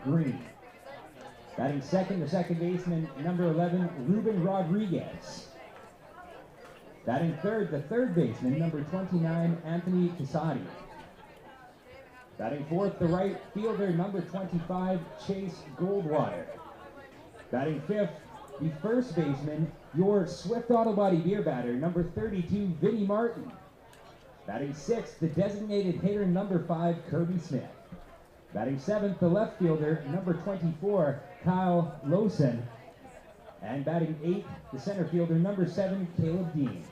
Green. Batting second, the second baseman, number 11, Ruben Rodriguez. Batting third, the third baseman, number 29, Anthony Casati. Batting fourth, the right fielder, number 25, Chase Goldwater. Batting fifth, the first baseman, your Swift Auto Body beer batter, number 32, Vinnie Martin. Batting sixth, the designated hitter, number 5, Kirby Smith. Batting seventh, the left fielder, number 24, Kyle Lawson. And batting eighth, the center fielder, number 7, Caleb Dean.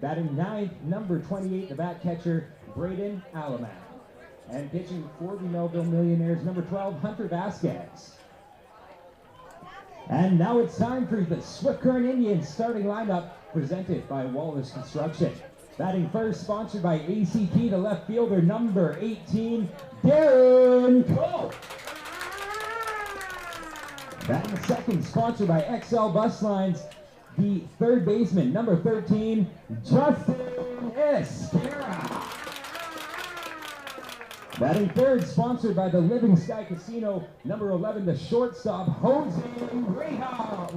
Batting ninth, number 28, the bat catcher, Braden Alaman. And pitching for the Melville Millionaires, number 12, Hunter Vasquez. And now it's time for the Swift Current Indians starting lineup, presented by Wallace Construction. Batting first, sponsored by ACT, the left fielder, number 18, Darren Cole. Batting second, sponsored by XL Bus Lines, the third baseman, number 13, Justin Escara. Batting third, sponsored by the Living Sky Casino, number 11, the shortstop, Jose Reja.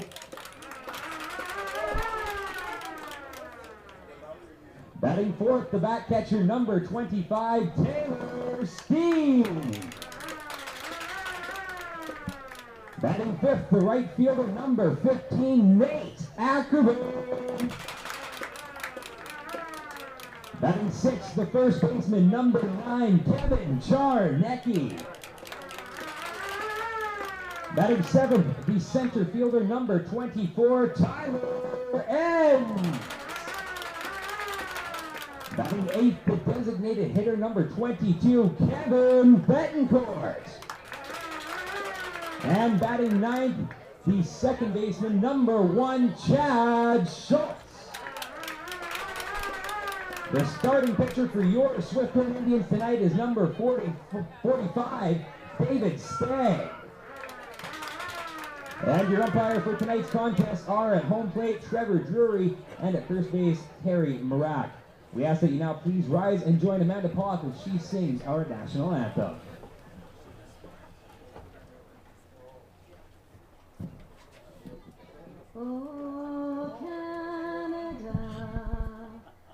Batting fourth, the bat catcher, number 25, Taylor Steen. Batting fifth, the right fielder, number 15, Nate Ackerman. Batting sixth, the first baseman, number 9, Kevin Charnecki. Batting seventh, the center fielder, number 24, Tyler Enns. Batting eighth, the designated hitter, number 22, Kevin Betancourt. And batting ninth, the second baseman, number 1, Chad Schultz. The starting pitcher for your Swift Current Indians tonight is number 45, David Stagg. And your umpire for tonight's contest are at home plate, Trevor Drury, and at first base, Terry Marak. We ask that you now please rise and join Amanda Pollock as she sings our national anthem. Oh, Canada,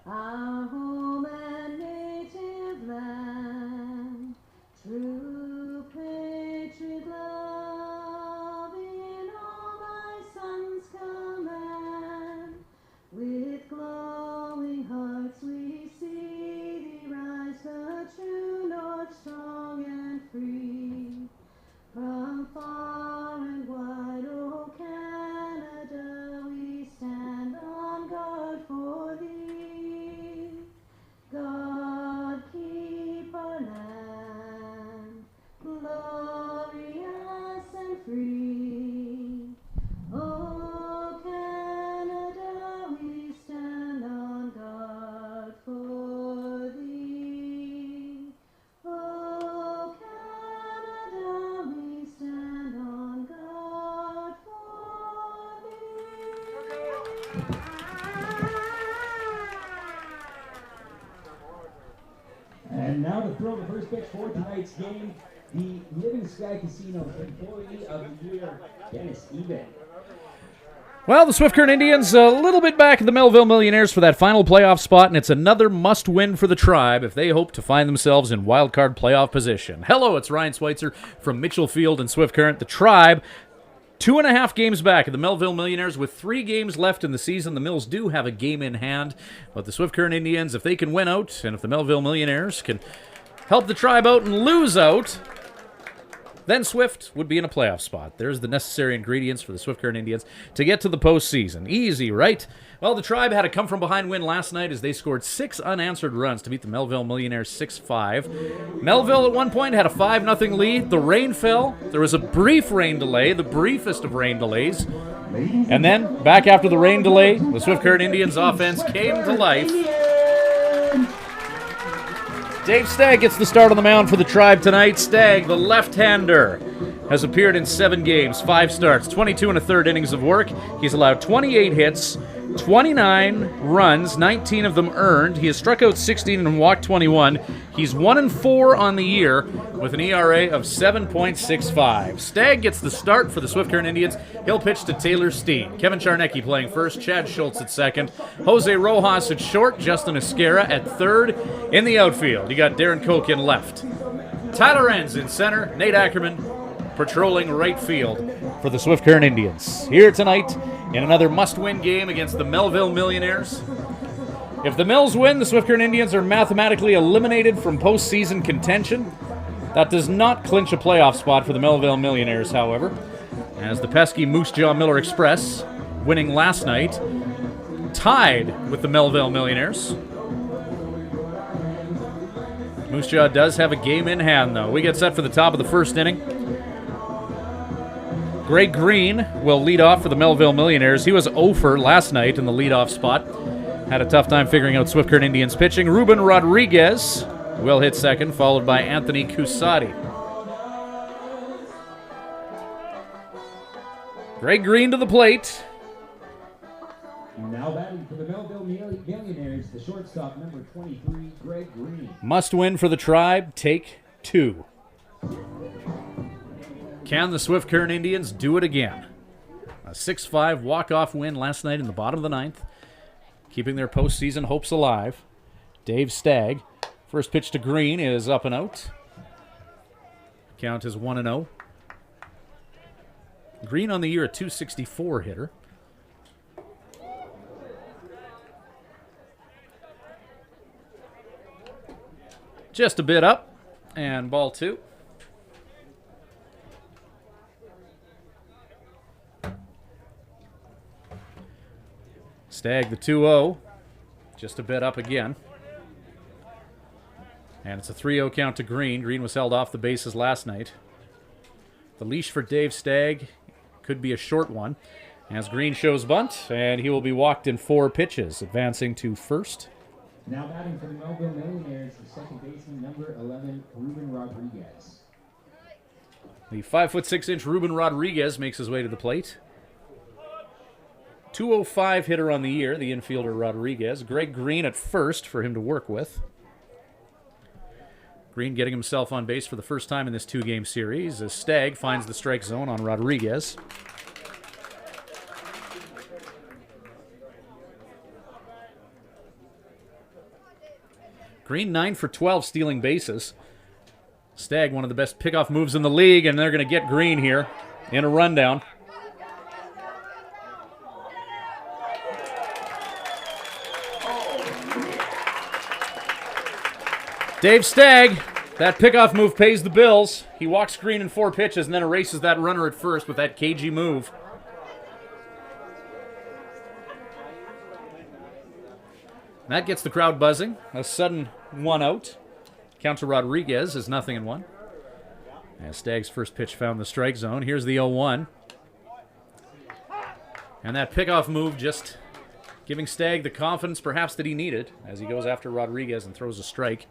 our home and native land, true patriot love in all thy sons command. With glowing hearts we see thee rise, the true north, strong and free. From far and wide, oh Canada, we stand on guard for thee. God keep our land glorious and free. Oh Canada, we stand on guard for thee. Oh Canada, we stand on guard for thee. And now to throw the first pitch for tonight's game, the Living Sky Casino Employee of the Year, Dennis Eben. Well, the Swift Current Indians a little bit back at the Melville Millionaires for that final playoff spot, and it's another must-win for the Tribe if they hope to find themselves in wildcard playoff position. Hello, it's Ryan Schweitzer from Mitchell Field and Swift Current. The Tribe, 2.5 games back at the Melville Millionaires with 3 games left in the season. The Mills do have a game in hand, but the Swift Current Indians, if they can win out, and if the Melville Millionaires can help the Tribe out and lose out, then Swift would be in a playoff spot. There's the necessary ingredients for the Swift Current Indians to get to the postseason. Easy, right? Well, the Tribe had a come-from-behind win last night as they scored 6 unanswered runs to beat the Melville Millionaires 6-5. Melville at one point had a 5-0 lead. The rain fell. There was a brief rain delay, the briefest of rain delays. And then, back after the rain delay, the Swift Current Indians offense came to life. Dave Stagg gets the start on the mound for the Tribe tonight. Stagg, the left-hander, has appeared in 7 games, 5 starts, 22 1/3 innings of work. He's allowed 28 hits, 29 runs, 19 of them earned. He has struck out 16 and walked 21. He's 1-4 on the year with an ERA of 7.65. Stagg gets the start for the Swift Current Indians. He'll pitch to Taylor Steen. Kevin Charnecki playing first, Chad Schultz at second, Jose Rojas at short, Justin Esquera at third. In the outfield, you got Darren Koch in left. Tyler Enns in center, Nate Ackerman patrolling right field for the Swift Current Indians. Here tonight in another must-win game against the Melville Millionaires. If the Mills win, the Swift Current Indians are mathematically eliminated from postseason contention. That does not clinch a playoff spot for the Melville Millionaires, however, as the pesky Moose Jaw Miller Express, winning last night, tied with the Melville Millionaires. Moose Jaw does have a game in hand, though. We get set for the top of the first inning. Greg Green will lead off for the Melville Millionaires. He was 0 for last night in the leadoff spot. Had a tough time figuring out Swift Current Indians pitching. Ruben Rodriguez will hit second, followed by Anthony Cusati. Greg Green to the plate. Now batting for the Melville Millionaires, the shortstop, number 23, Greg Green. Must win for the Tribe, take 2. Can the Swift Current Indians do it again? A 6-5 walk-off win last night in the bottom of the ninth, keeping their postseason hopes alive. Dave Stagg, first pitch to Green is up and out. Count is 1-0. Green on the year, a .264 hitter. Just a bit up, and ball 2. Stagg the 2-0, just a bit up again. And it's a 3-0 count to Green. Green was held off the bases last night. The leash for Dave Stagg could be a short one, as Green shows bunt, and he will be walked in 4 pitches, advancing to first. Now batting for the Melville Millionaires, the second baseman, number 11, Ruben Rodriguez. The 5'6" Ruben Rodriguez makes his way to the plate. 205 hitter on the year, the infielder Rodriguez. Greg Green at first for him to work with. Green getting himself on base for the first time in this 2-game series as Stagg finds the strike zone on Rodriguez. Green 9 for 12 stealing bases. Stagg, one of the best pickoff moves in the league, and they're going to get Green here in a rundown. Dave Stagg, that pickoff move pays the bills. He walks Green in 4 pitches and then erases that runner at first with that cagey move. That gets the crowd buzzing. A sudden 1 out. Count to Rodriguez is 0-1. As Stagg's first pitch found the strike zone. Here's the 0-1. And that pickoff move just giving Stagg the confidence perhaps that he needed as he goes after Rodriguez and throws a strike.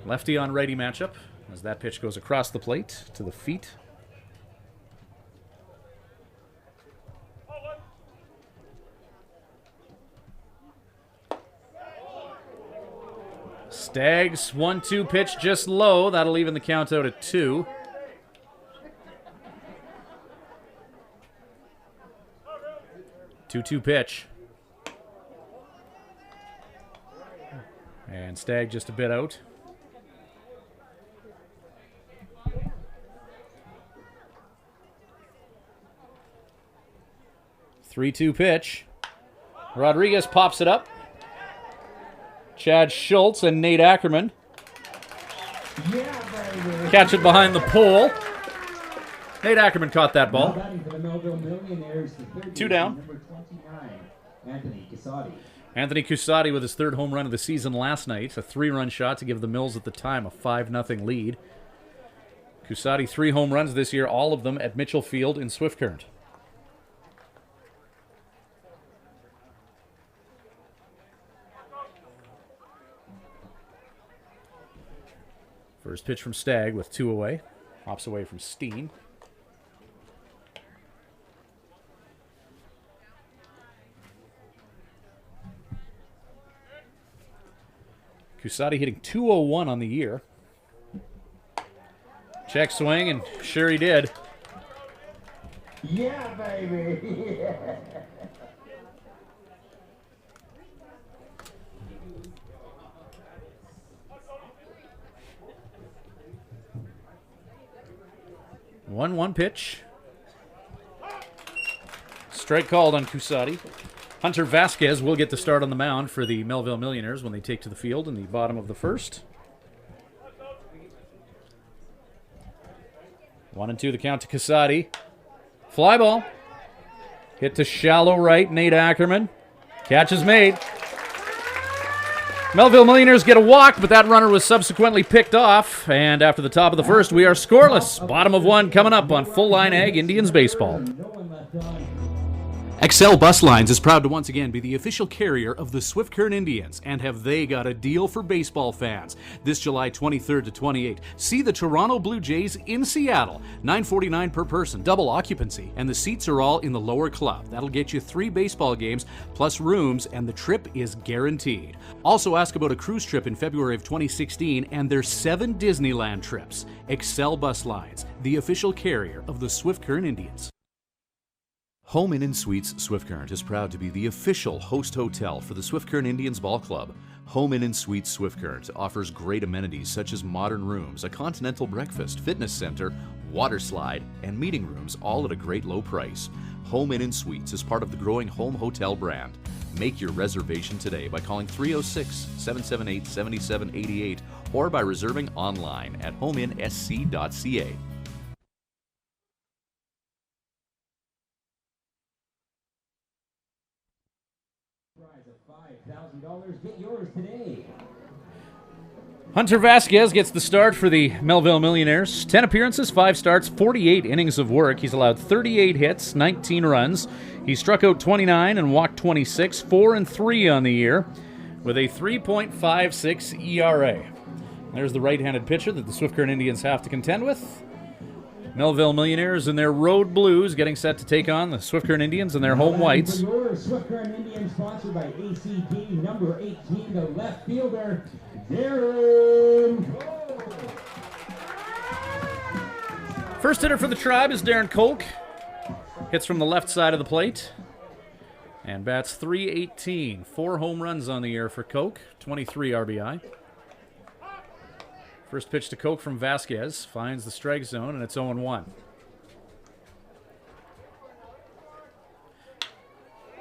Lefty on righty matchup as that pitch goes across the plate to the feet. Stagg's 1-2 pitch just low. That'll even the count out at 2. Two-two pitch. And Stagg just a bit out. Three-two pitch. Rodriguez pops it up. Chad Schultz and Nate Ackerman catch it behind the pole. Nate Ackerman caught that ball. 2 down. Number 29, Anthony Cusati. Anthony Cusati with his 3rd home run of the season last night. A 3-run shot to give the Mills at the time a 5-0 lead. Cusati 3 home runs this year, all of them at Mitchell Field in Swift Current. First pitch from Stagg with 2 away. Hops away from Steen. Cusati hitting .201 on the year. Check swing, and sure he did. Yeah, baby. Yeah. 1-1 pitch. Strike called on Cusati. Hunter Vasquez will get the start on the mound for the Melville Millionaires when they take to the field in the bottom of the first. 1-2 the count to Cusati. Fly ball. Hit to shallow right, Nate Ackerman. Catch is made. Melville Millionaires get a walk, but that runner was subsequently picked off. And after the top of the first, we are scoreless. Bottom of one coming up on Full Line Ag Indians Baseball. Excel Bus Lines is proud to once again be the official carrier of the Swift Current Indians, and have they got a deal for baseball fans. This July 23rd to 28th, see the Toronto Blue Jays in Seattle. $9.49 per person, double occupancy, and the seats are all in the lower club. That'll get you 3 baseball games plus rooms, and the trip is guaranteed. Also ask about a cruise trip in February of 2016 and their 7 Disneyland trips. Excel Bus Lines, the official carrier of the Swift Current Indians. Home Inn & Suites Swift Current is proud to be the official host hotel for the Swift Current Indians Ball Club. Home Inn & Suites Swift Current offers great amenities such as modern rooms, a continental breakfast, fitness center, water slide, and meeting rooms, all at a great low price. Home Inn & Suites is part of the growing home hotel brand. Make your reservation today by calling 306-778-7788 or by reserving online at homeinsc.ca. $5,000. Get yours today. Hunter Vasquez gets the start for the Melville Millionaires. 10 appearances, 5 starts, 48 innings of work. He's allowed 38 hits, 19 runs. He struck out 29 and walked 26, 4-3 on the year, with a 3.56 ERA. There's the right-handed pitcher that the Swift Current Indians have to contend with. Melville Millionaires in their road blues getting set to take on the Swift Current Indians in their home whites. Your Swift Current Indians, sponsored by ACD, number 18, the left fielder, Darren Koch. First hitter for the Tribe is Darren Koch. Hits from the left side of the plate and bats .318. 4 home runs on the year for Koch, 23 RBI. First pitch to Koch from Vasquez. Finds the strike zone, and it's 0-1.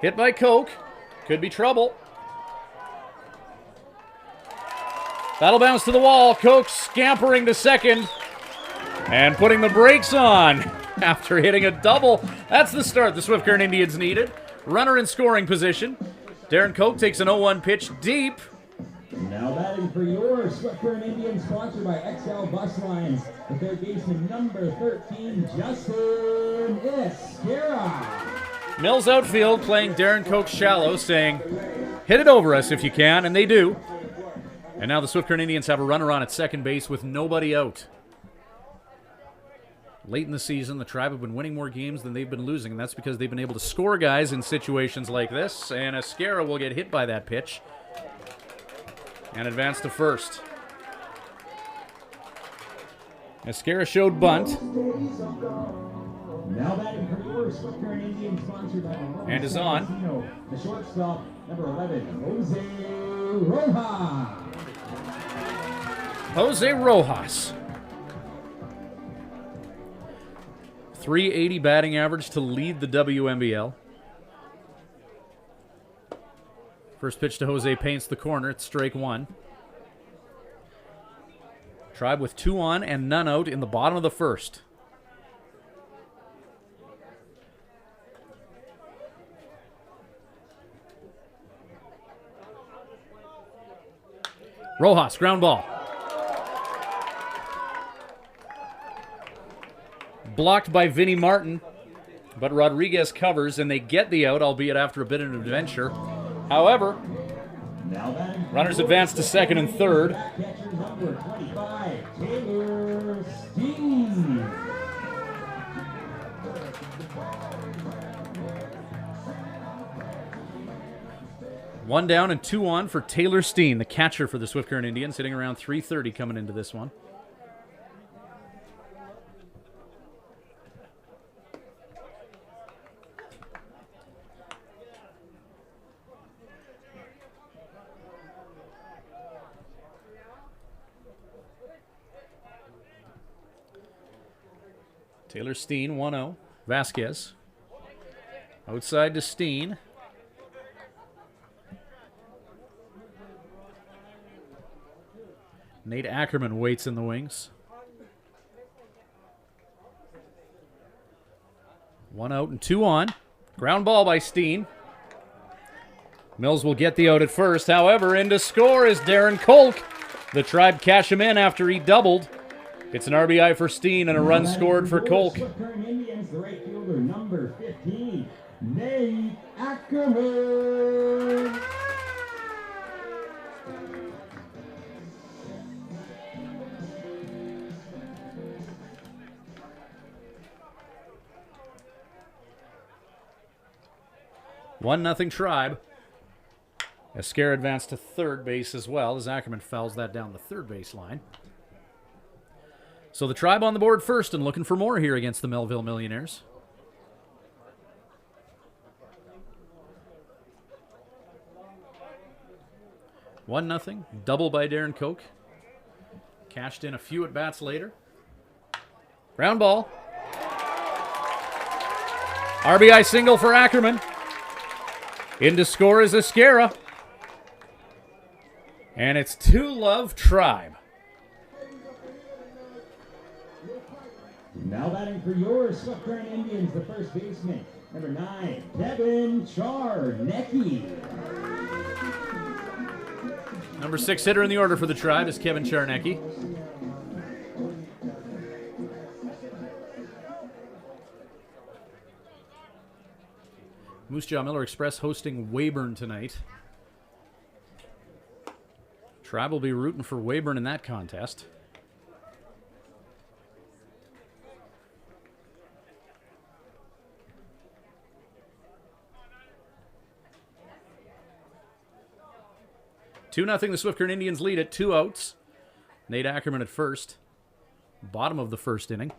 Hit by Koch. Could be trouble. That'll bounce to the wall. Koch scampering to second and putting the brakes on after hitting a double. That's the start the Swift Current Indians needed. Runner in scoring position. Darren Koch takes an 0-1 pitch deep. Now batting for your Swift Current Indians, sponsored by XL Bus Lines, the third baseman, number 13, Justin Esquera. Mills outfield playing Darren Koch shallow, saying, hit it over us if you can, and they do. And now the Swift Current Indians have a runner on at second base with nobody out. Late in the season, the Tribe have been winning more games than they've been losing, and that's because they've been able to score guys in situations like this, and Esquera will get hit by that pitch and advance to first. Esquera showed bunt. Now batting for your Swift Current Indians, sponsored by and is on. The shortstop, number 11, Jose Rojas. Jose Rojas. .380 batting average to lead the WMBL. First pitch to Jose paints the corner. It's strike 1. Tribe with 2 on and none out in the bottom of the first. Rojas, ground ball. Blocked by Vinny Martin, but Rodriguez covers and they get the out, albeit after a bit of an adventure. However, runners advance to second and third. Catcher number 25, Taylor Steve. One down and 2 on for Taylor Steen, the catcher for the Swift Current Indians, hitting around .330 coming into this one. Taylor Steen, 1-0. Vasquez. Outside to Steen. Nate Ackerman waits in the wings. 1 out and 2 on. Ground ball by Steen. Mills will get the out at first. However, in to score is Darren Kolk. The Tribe cash him in after he doubled. It's an RBI for Steen and a run scored for Kolk. Indians, the right fielder, number 15, Nate Ackerman. One nothing Tribe. Esquer advanced to third base as well as Ackerman fouls that down the third base line. So the Tribe on the board first and looking for more here against the Melville Millionaires. One nothing. Double by Darren Koch. Cashed in a few at bats later. Ground ball. RBI single for Ackerman. In to score is Esquera. And it's 2-love Tribe. Now batting for your Swift Current Indians, the first baseman, number 9, Kevin Charnecki. Number 6 hitter in the order for the Tribe is Kevin Charnecki. Moose Jaw Miller Express hosting Weyburn tonight. Tribe will be rooting for Weyburn in that contest. Two 2-0 the Swift Current Indians lead at 2 outs. Nate Ackerman at first. Bottom of the first inning.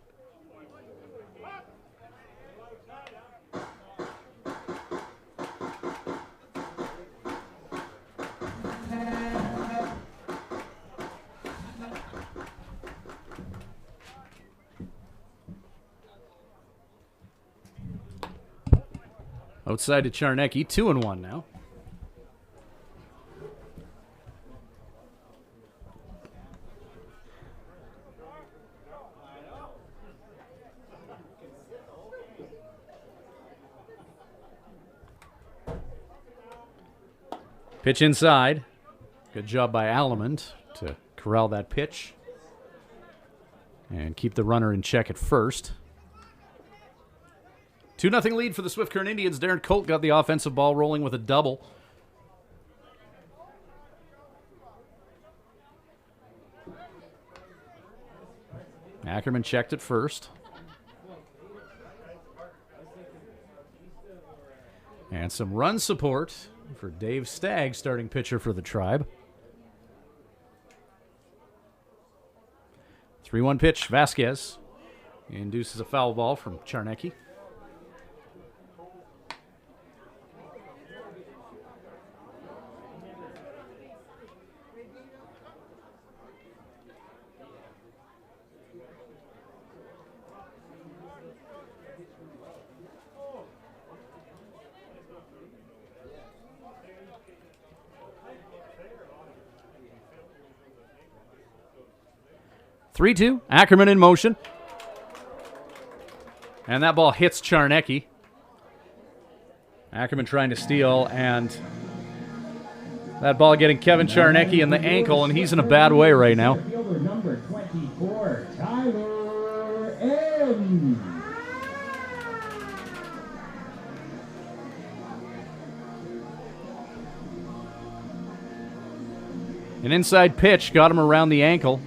Outside to Charnecki, 2-1 now. Pitch inside. Good job by Alamond to corral that pitch and keep the runner in check at first. 2-0 lead for the Swift Current Indians. Darren Colt got the offensive ball rolling with a double. Ackerman checked at first. And some run support for Dave Stagg, starting pitcher for the Tribe. 3-1 pitch, Vasquez induces a foul ball from Charnecki. Three-two, Ackerman in motion. And that ball hits Charnecki. Ackerman trying to steal, and that ball getting Kevin Charnecki in the ankle, and he's in a bad way right now. Fielder number 24, Tyler M. An inside pitch got him around the ankle.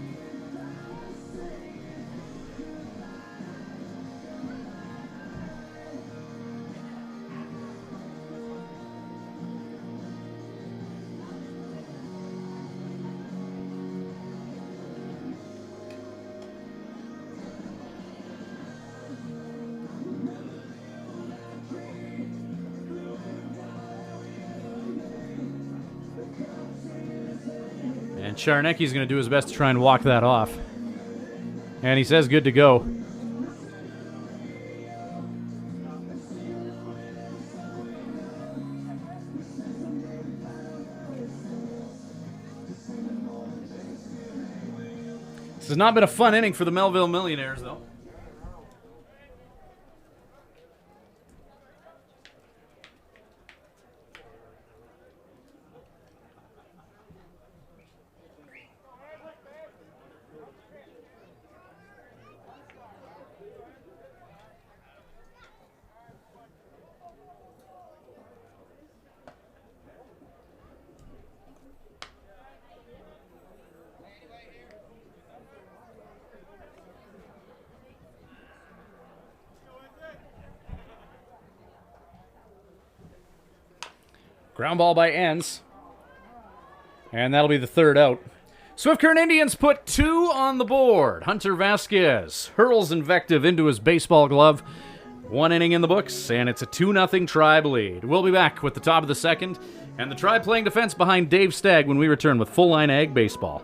Charnecki's going to do his best to try and walk that off. And he says good to go. This has not been a fun inning for the Melville Millionaires, though. Ground ball by Enns. And that'll be the third out. Swift Current Indians put 2 on the board. Hunter Vasquez hurls invective into his baseball glove. 1 inning in the books, and it's a 2-0 Tribe lead. We'll be back with the top of the second, and the Tribe playing defense behind Dave Stagg when we return with Full Line Ag Baseball.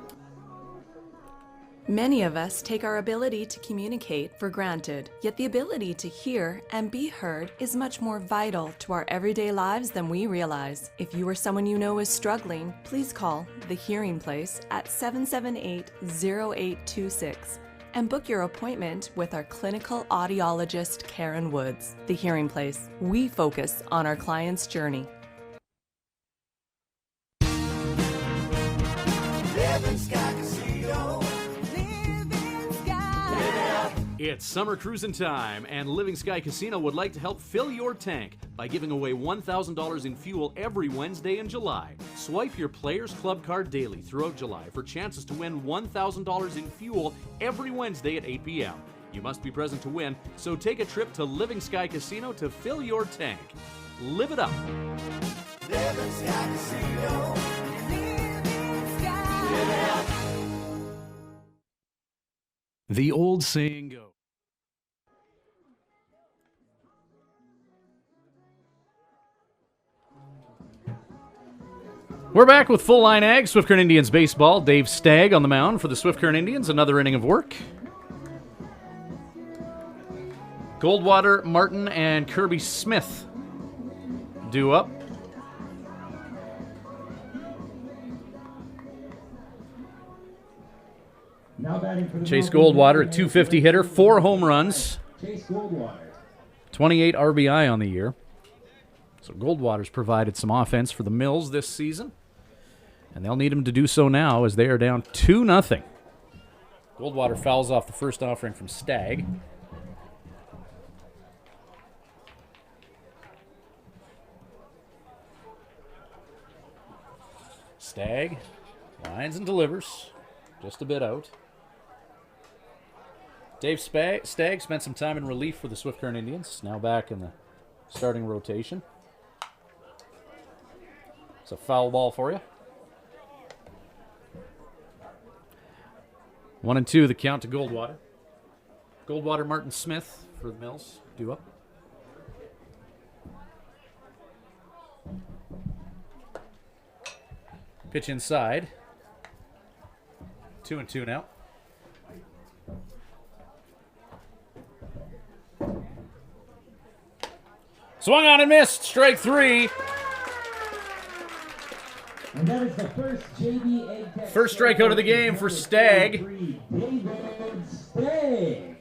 Many of us take our ability to communicate for granted, yet the ability to hear and be heard is much more vital to our everyday lives than we realize. If you or someone you know is struggling, please call The Hearing Place at 778-0826 and book your appointment with our clinical audiologist, Karen Woods. The Hearing Place. We focus on our client's journey. It's summer cruising time, and Living Sky Casino would like to help fill your tank by giving away $1,000 in fuel every Wednesday in July. Swipe your Players Club card daily throughout July for chances to win $1,000 in fuel every Wednesday at 8 p.m. You must be present to win, so take a trip to Living Sky Casino to fill your tank. Live it up. Living Sky Casino. Living Sky. Live it up. The old saying goes. We're back with Full Line Ag, Swift Current Indians baseball. Dave Stagg on the mound for the Swift Current Indians. Another inning of work. Goldwater, Martin, and Kirby Smith due up. Now batting for the Chase Goldwater, a .250 hitter, 4 home runs. Chase Goldwater. 28 RBI on the year. So Goldwater's provided some offense for the Mills this season. And they'll need him to do so now as they are down 2-0. Goldwater fouls off the first offering from Stagg. Stagg lines and delivers. Just a bit out. Dave Stagg spent some time in relief for the Swift Current Indians. Now back in the starting rotation. It's a foul ball for you. 1-2 the count to Goldwater. Goldwater, Martin, Smith for the Mills. Due up. Pitch inside. 2-2 now. Swung on and missed. Strike 3. And that is the first JV Egg Tech. First strikeout of the game for Stagg. David Stagg.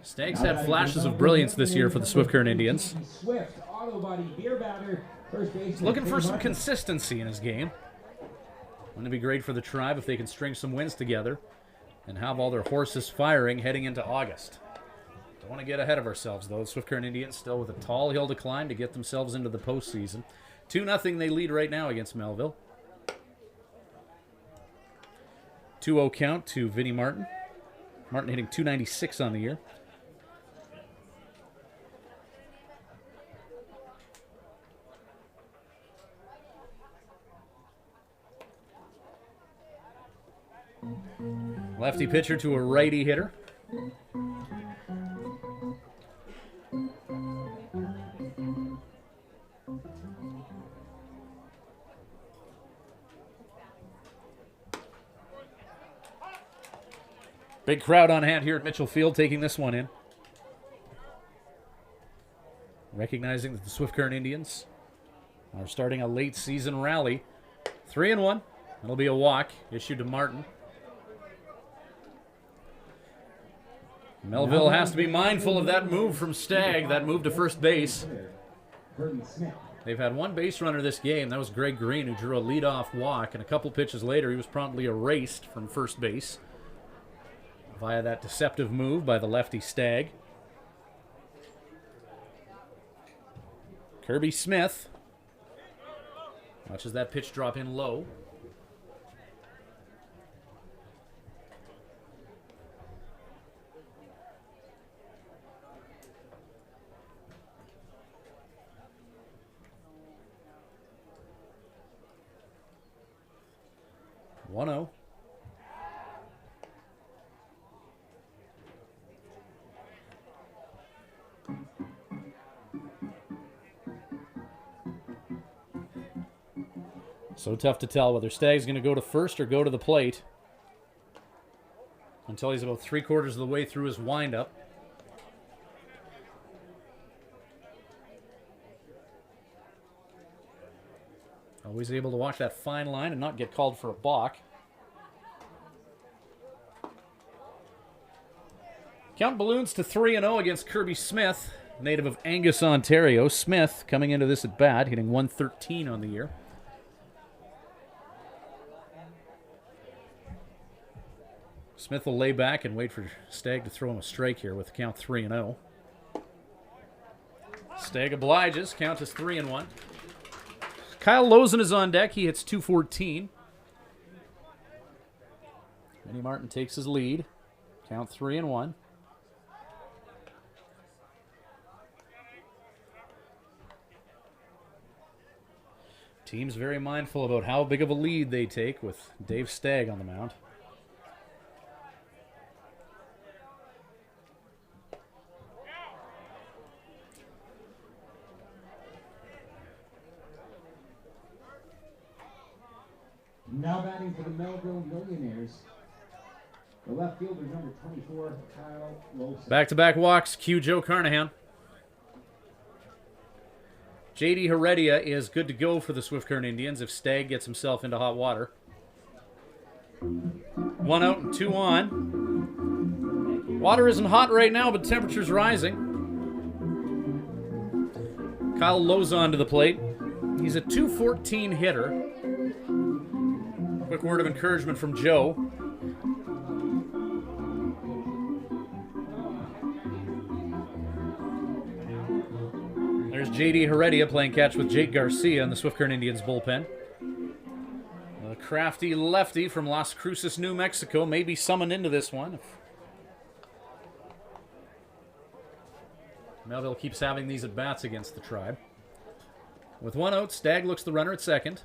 Stagg's had flashes of brilliance this year for the Swift Current Indians. Swift, auto body, beer batter, first base. Looking for some consistency in his game. Wouldn't it be great for the Tribe if they can string some wins together and have all their horses firing heading into August? Don't want to get ahead of ourselves, though. The Swift Current Indians still with a tall hill to climb to get themselves into the postseason. 2-0 they lead right now against Melville. 2-0 count to Vinnie Martin. Martin hitting .296 on the year. Lefty pitcher to a righty hitter. Big crowd on hand here at Mitchell Field taking this one in. Recognizing that the Swift Current Indians are starting a late season rally. 3-1. It'll be a walk issued to Martin. Melville has to be mindful of that move from Stagg, that move to first base. They've had one base runner this game. That was Greg Green, who drew a leadoff walk, and a couple pitches later he was promptly erased from first base via that deceptive move by the lefty Stagg. Kirby Smith watches that pitch drop in low. One 0. So tough to tell whether Stagg's going to go to first or go to the plate until he's about 3/4 of the way through his windup. Always able to watch that fine line and not get called for a balk. Count balloons to 3-0 against Kirby Smith, native of Angus, Ontario. Smith coming into this at bat, hitting .113 on the year. Smith will lay back and wait for Stagg to throw him a strike here with the count 3-0. Stagg obliges. Count is 3-1. Kyle Lozen is on deck. He hits .214. Benny Martin takes his lead. Count 3-1. Team's very mindful about how big of a lead they take with Dave Stagg on the mound. Now batting for the Melville Millionaires, the left fielder, number 24, Kyle Lozen. Back-to-back walks, cue Joe Carnahan. J.D. Heredia is good to go for the Swift Current Indians if Stagg gets himself into hot water. 1 out and 2 on. Water isn't hot right now, but temperature's rising. Kyle Lozen to the plate. He's a .214 hitter. Quick word of encouragement from Joe. There's J.D. Heredia playing catch with Jake Garcia in the Swift Current Indians bullpen. A crafty lefty from Las Cruces, New Mexico, may be summoned into this one. Melville keeps having these at-bats against the Tribe. With 1 out, Stagg looks the runner at second.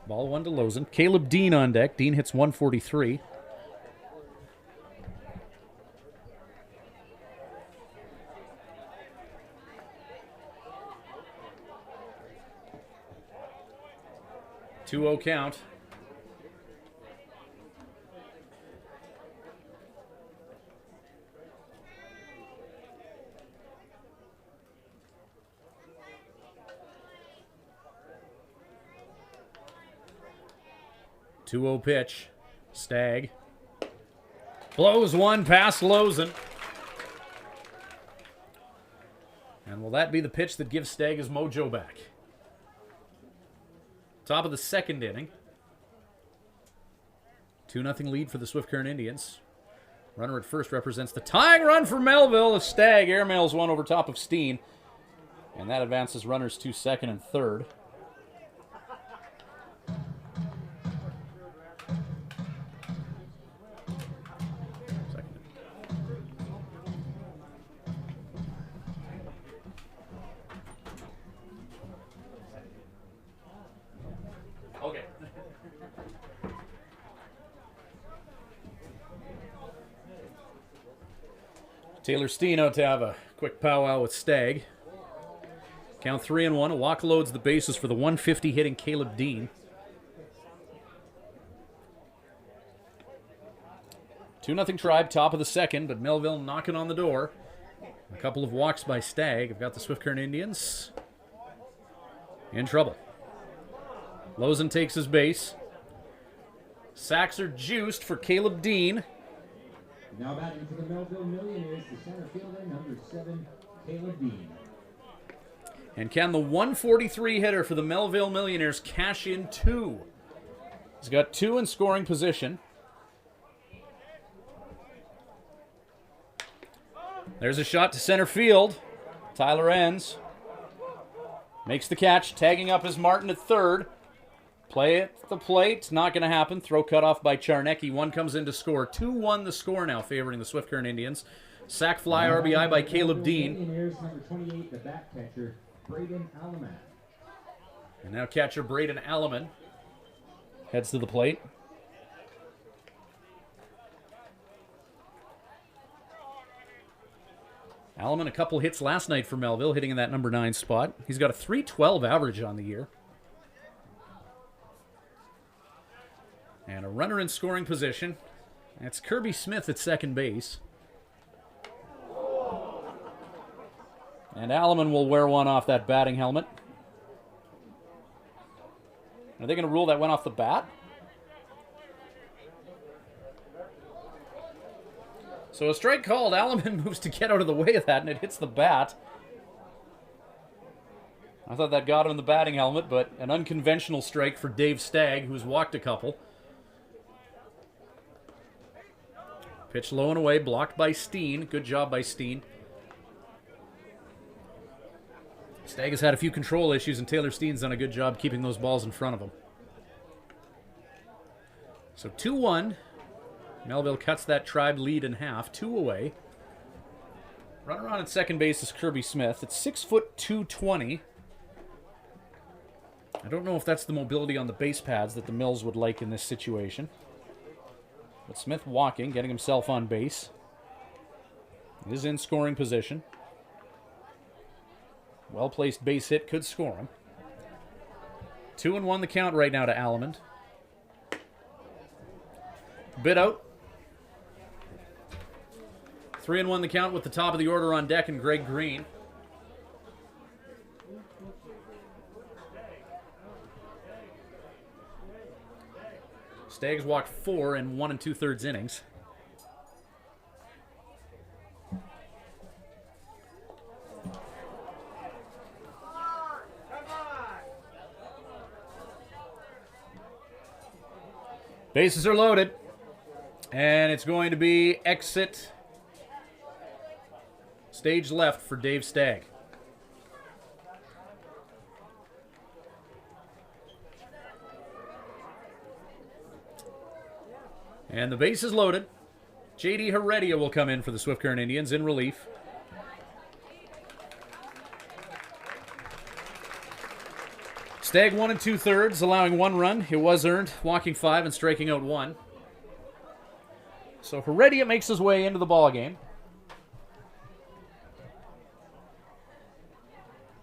Ball 1 to Lozen. Caleb Dean on deck. Dean hits .143. Two-0 count. Two-0 pitch. Stagg blows one past Lozen. And will that be the pitch that gives Stagg his mojo back? Top of the second inning. 2-0 lead for the Swift Current Indians. Runner at first represents the tying run for Melville as Stagg airmails one over top of Steen. And that advances runners to second and third. Okay. Taylor Steen out to have a quick powwow with Stagg. Count 3-1. A walk loads the bases for the 150 hitting Caleb Dean. 2-0 Tribe, top of the second, but Melville knocking on the door. A couple of walks by Stagg have got the Swift Current Indians in trouble. Lozen takes his base. Sacks are juiced for Caleb Dean. Now batting for the Melville Millionaires, the center fielder, number 7, Caleb Dean. And can the 143 hitter for the Melville Millionaires cash in 2? He's got 2 in scoring position. There's a shot to center field. Tyler Enns makes the catch, tagging up as Martin at third. Play at the plate, not going to happen. Throw cut off by Charnecki. One comes in to score. 2-1 the score now, favoring the Swift Current Indians. Sac fly RBI by Caleb Dean. Number 28, the back catcher, Braden Alaman. And now catcher Braden Alaman heads to the plate. Alaman, a couple hits last night for Melville, hitting in that number 9 spot. He's got a .312 average on the year. And a runner in scoring position. That's Kirby Smith at second base. And Alaman will wear one off that batting helmet. Are they going to rule that went off the bat? So a strike called. Alaman moves to get out of the way of that, and it hits the bat. I thought that got him in the batting helmet, but an unconventional strike for Dave Stagg, who's walked a couple. Pitch low and away, blocked by Steen. Good job by Steen. Stagg has had a few control issues, and Taylor Steen's done a good job keeping those balls in front of him. So 2-1. Melville cuts that Tribe lead in half, 2 away. Runner on at second base is Kirby Smith. It's 6 foot 220. I don't know if that's the mobility on the base pads that the Mills would like in this situation. But Smith walking, getting himself on base. He is in scoring position. Well-placed base hit could score him. 2-1 the count right now to Alaman. Bit out. 3-1 the count with the top of the order on deck and Greg Green. Staggs walked 4 in 1 2/3 innings. Bases are loaded. And it's going to be exit stage left for Dave Stagg. And the base is loaded. J.D. Heredia will come in for the Swift Current Indians in relief. Stagg 1 2/3, allowing 1 run. It was earned, walking 5 and striking out 1. So Heredia makes his way into the ballgame.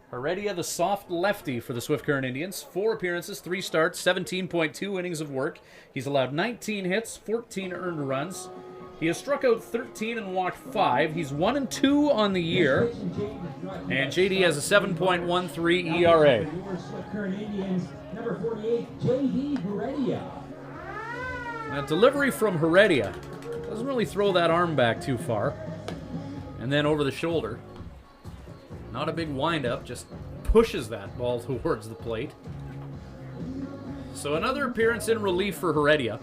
Heredia, the soft lefty for the Swift Current Indians. 4 appearances, 3 starts, 17.2 innings of work. He's allowed 19 hits, 14 earned runs. He has struck out 13 and walked 5. He's 1 2 on the year. And JD has a 7.13 ERA. Swift Current Indians, number 48, J.D. Heredia. Now, delivery from Heredia. Doesn't really throw that arm back too far. And then over the shoulder. Not a big windup, just pushes that ball towards the plate. So another appearance in relief for Heredia.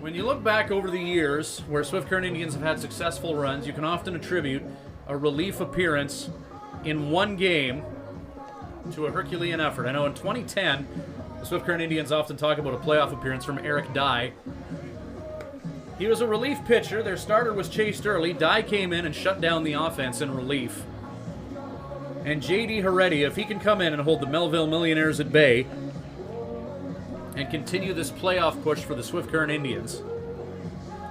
When you look back over the years where Swift Current Indians have had successful runs, you can often attribute a relief appearance in one game to a Herculean effort. I know in 2010, the Swift Current Indians often talk about a playoff appearance from Eric Dye. He was a relief pitcher. Their starter was chased early. Dye came in and shut down the offense in relief. And J.D. Heredia, if he can come in and hold the Melville Millionaires at bay and continue this playoff push for the Swift Current Indians,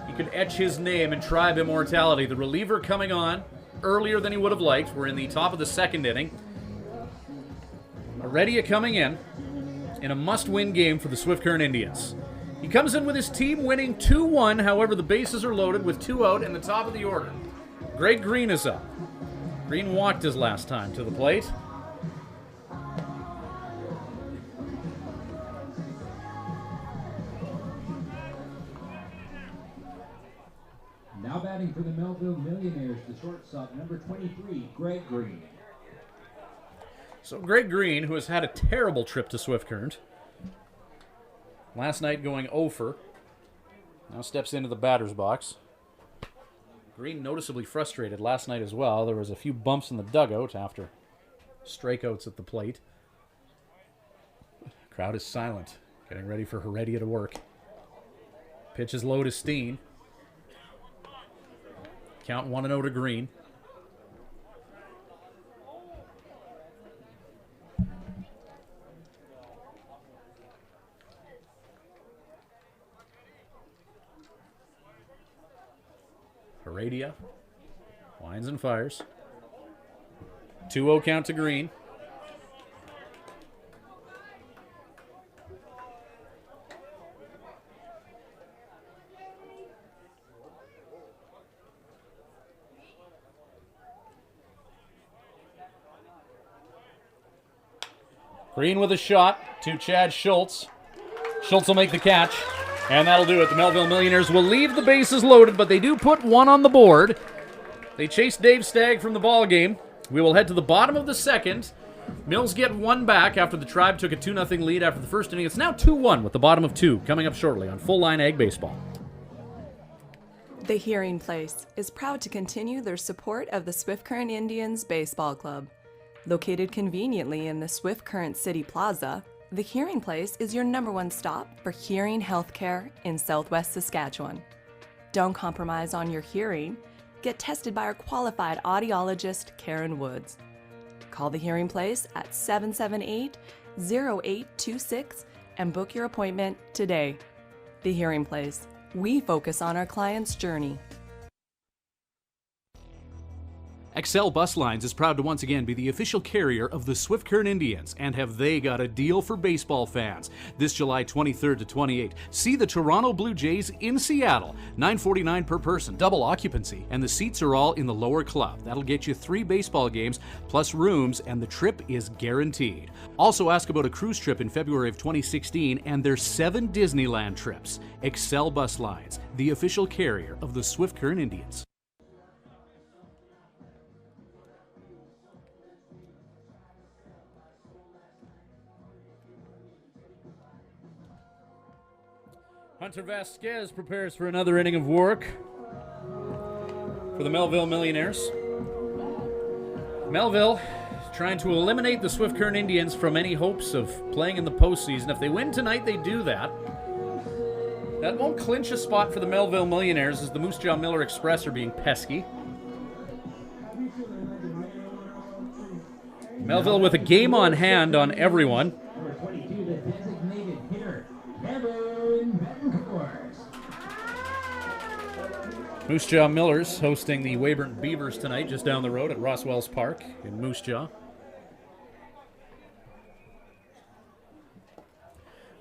he could etch his name in Tribe immortality. The reliever coming on earlier than he would have liked. We're in the top of the second inning. Heredia coming in a must-win game for the Swift Current Indians. He comes in with his team winning 2-1. However, the bases are loaded with 2 out in the top of the order. Greg Green is up. Green walked his last time to the plate. Now batting for the Melville Millionaires, the shortstop, number 23, Greg Green. So Greg Green, who has had a terrible trip to Swift Current, last night going 0 for, now steps into the batter's box. Green noticeably frustrated last night as well. There was a few bumps in the dugout after strikeouts at the plate. Crowd is silent, getting ready for Heredia to work. Pitch is low to Steen. Count 1-0 to Green. Heredia winds and fires. 2-0 count to Green. Green with a shot to Chad Schultz. Schultz will make the catch, and that'll do it. The Melville Millionaires will leave the bases loaded, but they do put 1 on the board. They chase Dave Stagg from the ball game. We will head to the bottom of the second. Mills get 1 back after the Tribe took a 2-0 lead after the first inning. It's now 2-1 with the bottom of 2 coming up shortly on Full Line Ag Baseball. The Hearing Place is proud to continue their support of the Swift Current Indians Baseball Club. Located conveniently in the Swift Current City Plaza, The Hearing Place is your #1 stop for hearing healthcare in Southwest Saskatchewan. Don't compromise on your hearing. Get tested by our qualified audiologist, Karen Woods. Call The Hearing Place at 778-0826 and book your appointment today. The Hearing Place. We focus on our client's journey. Excel Bus Lines is proud to once again be the official carrier of the Swift Current Indians, and have they got a deal for baseball fans. This July 23rd to 28th, see the Toronto Blue Jays in Seattle, $9.49 per person, double occupancy, and the seats are all in the lower club. That'll get you 3 baseball games plus rooms, and the trip is guaranteed. Also ask about a cruise trip in February of 2016 and their 7 Disneyland trips. Excel Bus Lines, the official carrier of the Swift Current Indians. Hunter Vasquez prepares for another inning of work for the Melville Millionaires. Melville trying to eliminate the Swift Current Indians from any hopes of playing in the postseason. If they win tonight, they do that. That won't clinch a spot for the Melville Millionaires, as the Moose Jaw Miller Express are being pesky. Melville with a game on hand on everyone. Number 22, the designated hitter, Kevin Bettencourt. Moose Jaw Millers hosting the Weyburn Beavers tonight, just down the road at Rosswells Park in Moose Jaw.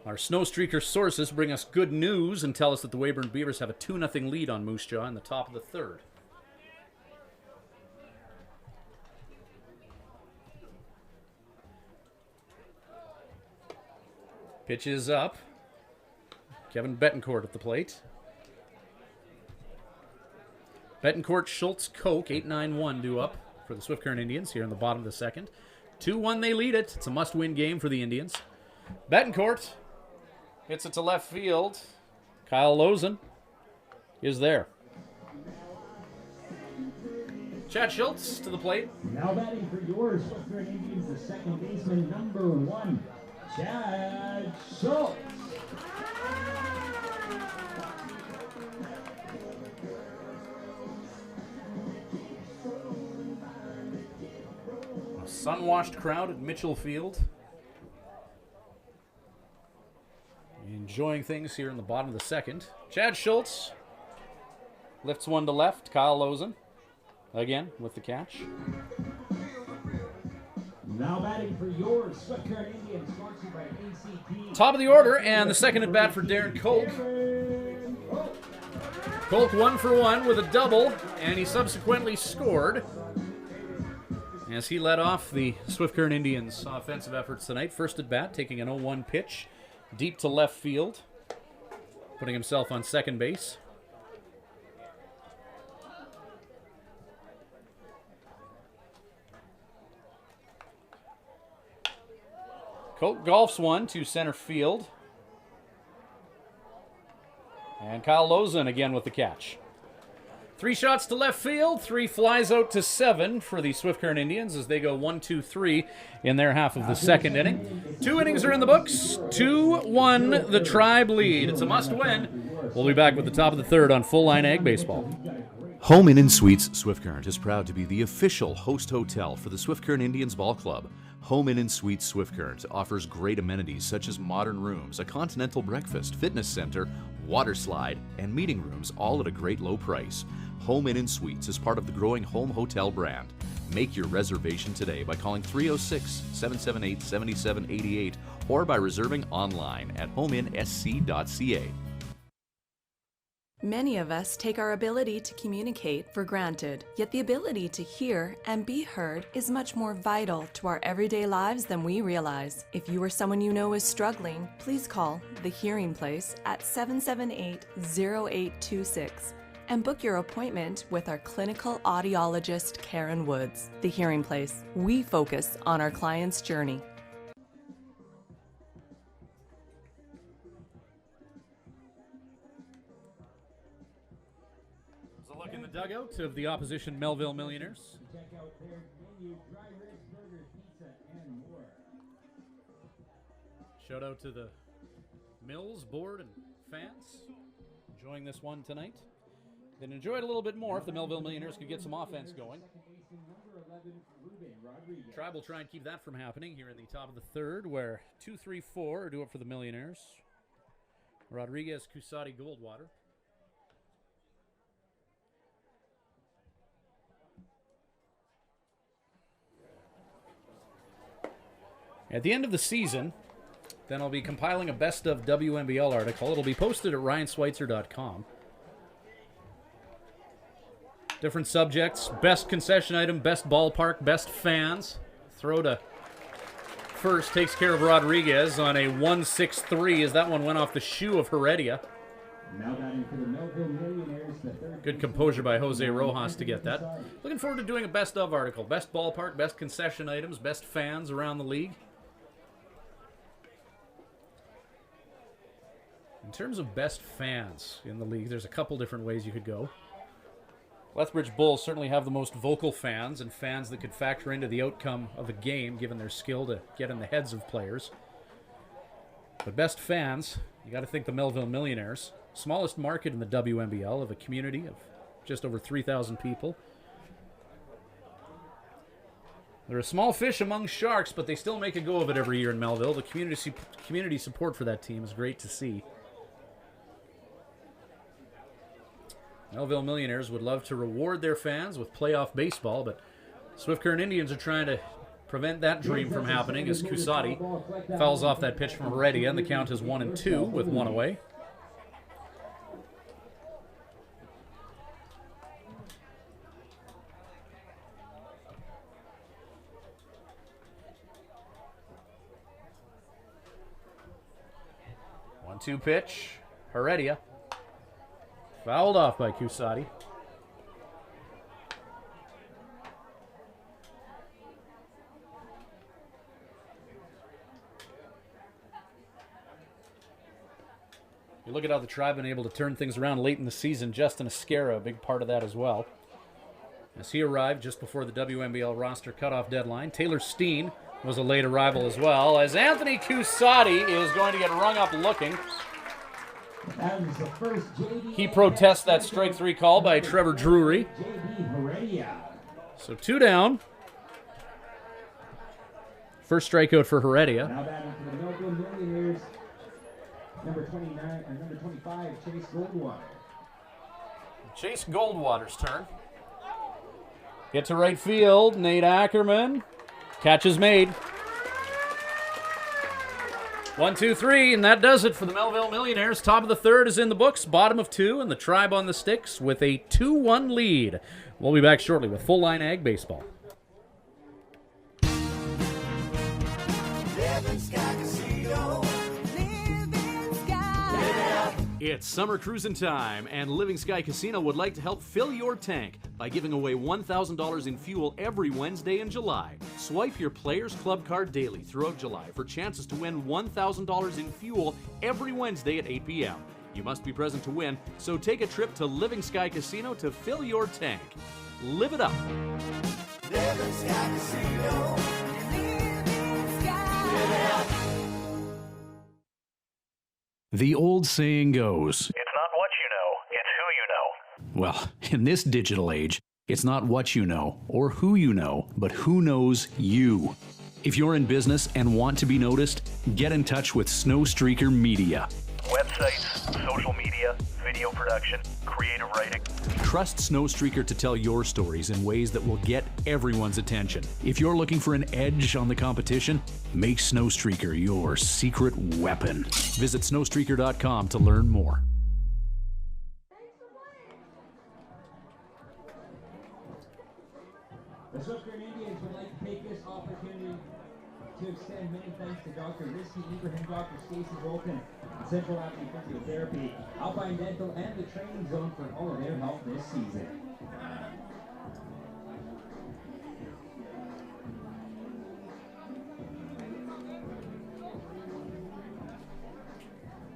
Our Snow Streaker sources bring us good news and tell us that the Weyburn Beavers have a 2-0 lead on Moose Jaw in the top of the third. Pitch is up. Kevin Bettencourt at the plate. Bettencourt, Schultz, Koch, 8-9-1 due up for the Swift Current Indians here in the bottom of the second. 2-1 they lead it. It's a must-win game for the Indians. Bettencourt hits it to left field. Kyle Lozen is there. Chad Schultz to the plate. Now batting for yours, Swift Current Indians, the second baseman, number 1, Chad Schultz. A sun-washed crowd at Mitchell Field. Enjoying things here in the bottom of the second. Chad Schultz lifts one to left. Kyle Lozen again with the catch. Now batting for your Swift Current Indians, sponsored by ACP. Top of the order, and the second at bat for Darren Kolk. Kolk 1 for 1 with a double, and he subsequently scored as he led off the Swift Current Indians' offensive efforts tonight. First at bat, taking an 0-1 pitch deep to left field, putting himself on second base. Kolk golfs one to center field. And Kyle Lozan again with the catch. 3 shots to left field, 3 flies out to 7 for the Swift Current Indians as they go 1-2-3 in their half of the second inning. 2 innings are in the books. 2-1 the Tribe lead. It's a must win. We'll be back with the top of the third on Full Line Ag Baseball. Home Inn & Suites Swift Current is proud to be the official host hotel for the Swift Current Indians Ball Club. Home Inn & Suites Swift Current offers great amenities such as modern rooms, a continental breakfast, fitness center, water slide, and meeting rooms, all at a great low price. Home Inn & Suites is part of the growing home hotel brand. Make your reservation today by calling 306-778-7788 or by reserving online at homeinsc.ca. Many of us take our ability to communicate for granted, yet the ability to hear and be heard is much more vital to our everyday lives than we realize. If you or someone you know is struggling, please call The Hearing Place at 778-0826 and book your appointment with our clinical audiologist, Karen Woods. The Hearing Place. We focus on our client's journey. Look in the dugout of the opposition Melville Millionaires. Check out their menu, dry ribs, burgers, pizza, and more. Shout out to the Mills board and fans enjoying this one tonight. They'd enjoy it a little bit more if the Melville Millionaires could get some offense going. Tribe will try and keep that from happening here in the top of the third, where 2-3-4 do it for the Millionaires. Rodriguez, Cusati, Goldwater. At the end of the season, then I'll be compiling a best of WMBL article. It'll be posted at ryansweitzer.com. Different subjects, best concession item, best ballpark, best fans. Throw to first takes care of Rodriguez on a 1-6-3 as that one went off the shoe of Heredia. Now batting for the Melville Millionaires, the third. Good composure by Jose Rojas to get that. Looking forward to doing a best of article. Best ballpark, best concession items, best fans around the league. In terms of best fans in the league, there's a couple different ways you could go. Lethbridge Bulls certainly have the most vocal fans and fans that could factor into the outcome of a game given their skill to get in the heads of players. But best fans, you got to think the Melville Millionaires. Smallest market in the WMBL of a community of just over 3,000 people. They're a small fish among sharks, but they still make a go of it every year in Melville. The community support for that team is great to see. Melville Millionaires would love to reward their fans with playoff baseball, but Swift Current Indians are trying to prevent that dream from happening as Cusati fouls off that pitch from Heredia, and the count is 1-2 with one away. One-two pitch, Heredia. Fouled off by Cusati. You look at how the Tribe been able to turn things around late in the season. Justin Esquera, a big part of that as well. As he arrived just before the WMBL roster cutoff deadline. Taylor Steen was a late arrival as well, as Anthony Cusati is going to get rung up looking. He protests that strike three call by Trevor Drury. So 2 down. First strikeout for Heredia. Now batting for the Melville Millionaires, number 29 and number 25, Chase Goldwater. Chase Goldwater's turn. Get to right field. Nate Ackerman. Catch is made. 1, 2, 3, and that does it for the Melville Millionaires. Top of the third is in the books, bottom of 2, and the Tribe on the sticks with a 2-1 lead. We'll be back shortly with Full Line Ag Baseball. It's summer cruising time, and Living Sky Casino would like to help fill your tank by giving away $1,000 in fuel every Wednesday in July. Swipe your Players Club card daily throughout July for chances to win $1,000 in fuel every Wednesday at 8 p.m. You must be present to win, so take a trip to Living Sky Casino to fill your tank. Live it up. Living Sky Casino. Living Sky. Live it up. The old saying goes, it's not what you know, it's who you know. well, in this digital age, it's not what you know or who you know, but who knows you. If you're in business and want to be noticed, get in touch with Snowstreaker Media. Websites, social media, video production, creative writing. Trust Snowstreaker to tell your stories in ways that will get everyone's attention. If you're looking for an edge on the competition, make Snowstreaker your secret weapon. Visit snowstreaker.com to learn more. The Swift Current Indians would like to take this opportunity to extend many thanks to Dr. Risky Ibrahim, Dr. Stacey Bolton, Central Avenue Physiotherapy, Alpine Dental, and the Training Zone for all of their help this season.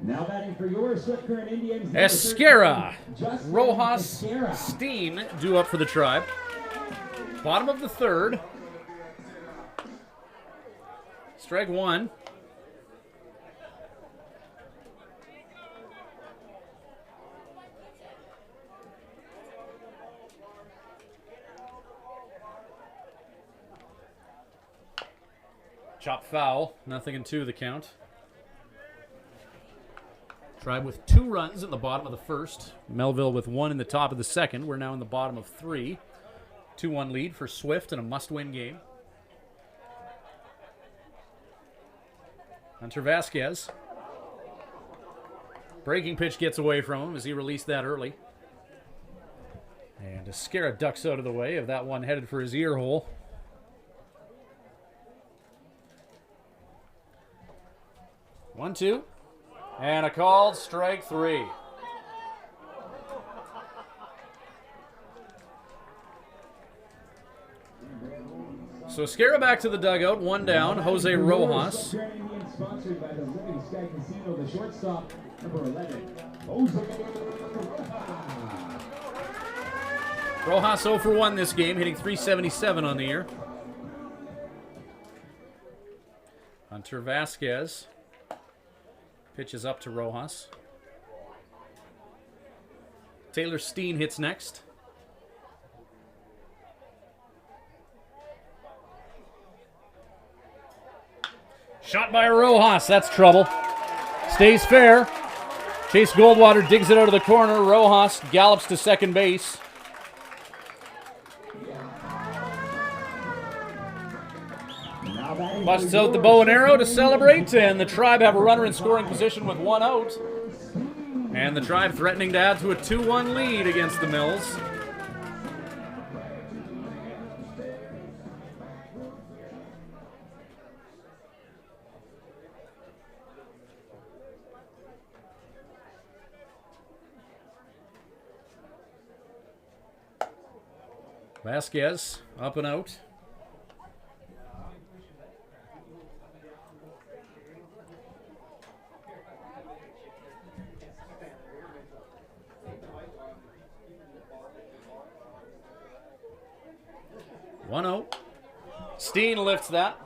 Now batting for your Swift Current Indians. Esquera, Justin Rojas, Esquera. Steen due up for the Tribe. Bottom of the third. Strike one. Chop foul. 0-2 the count. Tribe with 2 runs in the bottom of the first. Melville with 1 in the top of the second. We're now in the bottom of 3. 2-1 lead for Swift in a must-win game. Hunter Vasquez. Breaking pitch gets away from him as he released that early. And Esquera ducks out of the way of that one headed for his ear hole. 1-2. And a called strike 3. So Esquera back to the dugout, 1 down. Jose Rojas. Sponsored by the Living Sky Casino, the shortstop, number 11, Jose Rojas 0 for 1 this game, hitting .377 on the year. Hunter Vasquez pitches up to Rojas. Taylor Steen hits next. Shot by Rojas, that's trouble. Stays fair. Chase Goldwater digs it out of the corner. Rojas gallops to second base. Busts out the bow and arrow to celebrate, and the Tribe have a runner in scoring position with 1 out. And the Tribe threatening to add to a 2-1 lead against the Mills. Vasquez up and out. One out. Steen lifts that.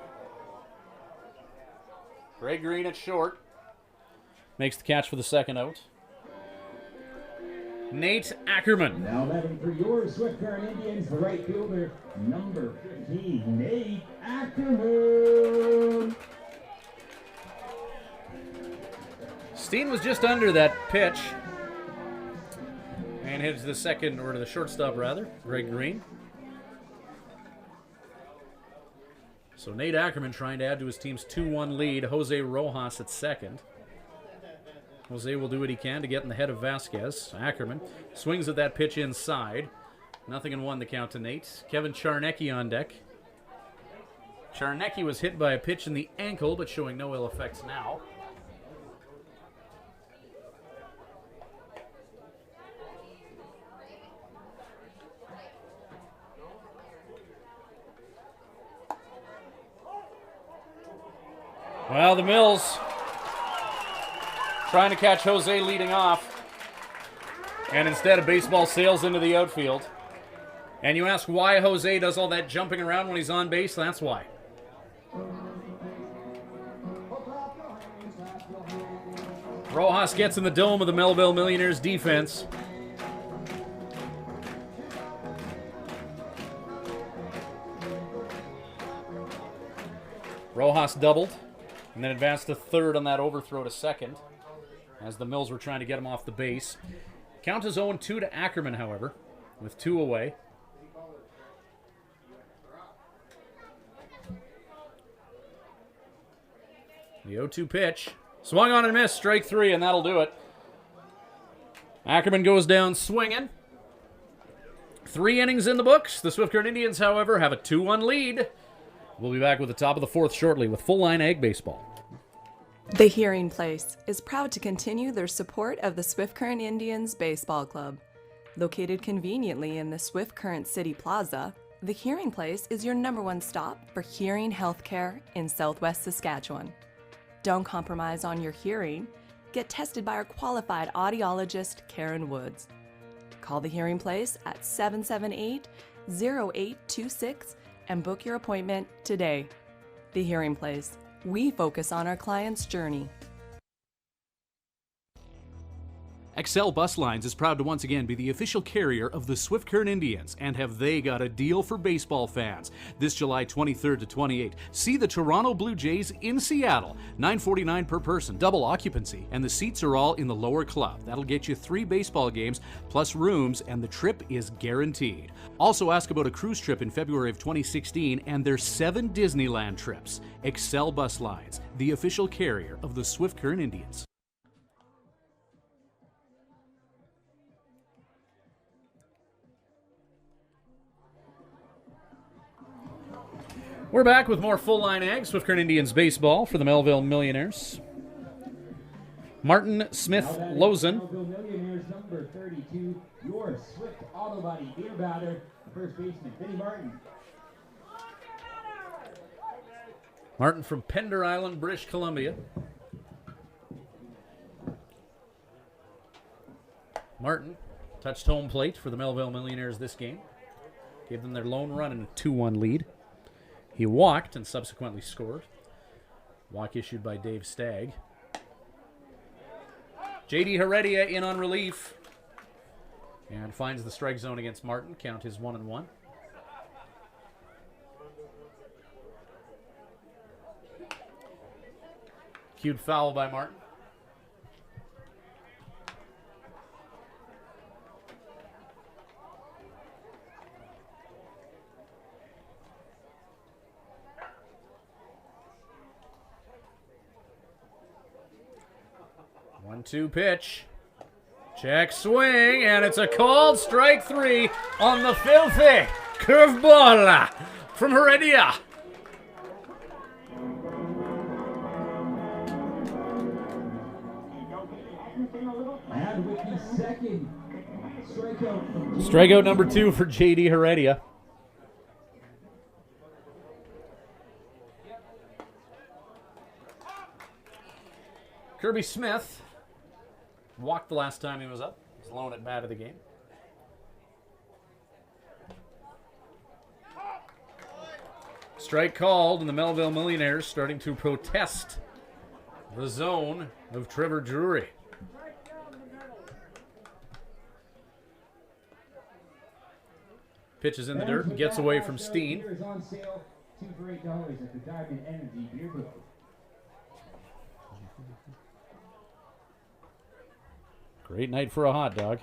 Greg Green at short. Makes the catch for the second out. Nate Ackerman. Now batting for your Swift Current Indians, the right fielder, number 15, Nate Ackerman. Steen was just under that pitch. And hits the second, or to the shortstop rather, Greg Green. So Nate Ackerman trying to add to his team's 2-1 lead. Jose Rojas at second. Jose will do what he can to get in the head of Vasquez. Ackerman swings at that pitch inside. 0-1 the count to Nate. Kevin Charnecki on deck. Charnecki was hit by a pitch in the ankle, but showing no ill effects now. Well, the Mills trying to catch Jose leading off. And instead, a baseball sails into the outfield. And you ask why Jose does all that jumping around when he's on base? That's why. Rojas gets in the dome of the Melville Millionaires defense. Rojas doubled and then advanced to third on that overthrow to second as the Mills were trying to get him off the base. Count is 0-2 to Ackerman, however, with 2 away. The 0-2 pitch. Swung on and missed. Strike 3, and that'll do it. Ackerman goes down swinging. 3 innings in the books. The Swift Current Indians, however, have a 2-1 lead. We'll be back with the top of the 4th shortly with Full Line Ag Baseball. The Hearing Place is proud to continue their support of the Swift Current Indians Baseball Club. Located conveniently in the Swift Current City Plaza, the Hearing Place is your #1 stop for hearing healthcare in Southwest Saskatchewan. Don't compromise on your hearing. Get tested by our qualified audiologist, Karen Woods. Call the Hearing Place at 778-0826 and book your appointment today. The Hearing Place. We focus on our client's journey. Excel Bus Lines is proud to once again be the official carrier of the Swift Current Indians, and have they got a deal for baseball fans. This July 23rd to 28th, see the Toronto Blue Jays in Seattle. $9.49 per person, double occupancy, and the seats are all in the lower club. That'll get you 3 baseball games plus rooms, and the trip is guaranteed. Also ask about a cruise trip in February of 2016 and their 7 Disneyland trips. Excel Bus Lines, the official carrier of the Swift Current Indians. We're back with more Full Line Ag, Swift Current Indians baseball for the Melville Millionaires. Martin Smith Lozen. Melville Millionaires number 32, your Swift Auto Body beer batter, first baseman Vinnie Martin. Martin from Pender Island, British Columbia. Martin touched home plate for the Melville Millionaires this game. Gave them their lone run in a 2-1 lead. He walked and subsequently scored. Walk issued by Dave Stagg. J.D. Heredia in on relief. And finds the strike zone against Martin. Count his 1-1. Cued foul by Martin. One-two pitch. Check swing, and it's a called strike 3 on the filthy curveball from Heredia. And with the second strikeout. Strikeout number 2 for J.D. Heredia. Kirby Smith walked the last time he was up. He's lone at bat of the game. Strike called, and the Melville Millionaires starting to protest the zone of Trevor Drury. Pitches in the dirt and gets away from Steen. Beer is on sale, 2 for $8 at the Diamond Energy Beer Booth. Great night for a hot dog.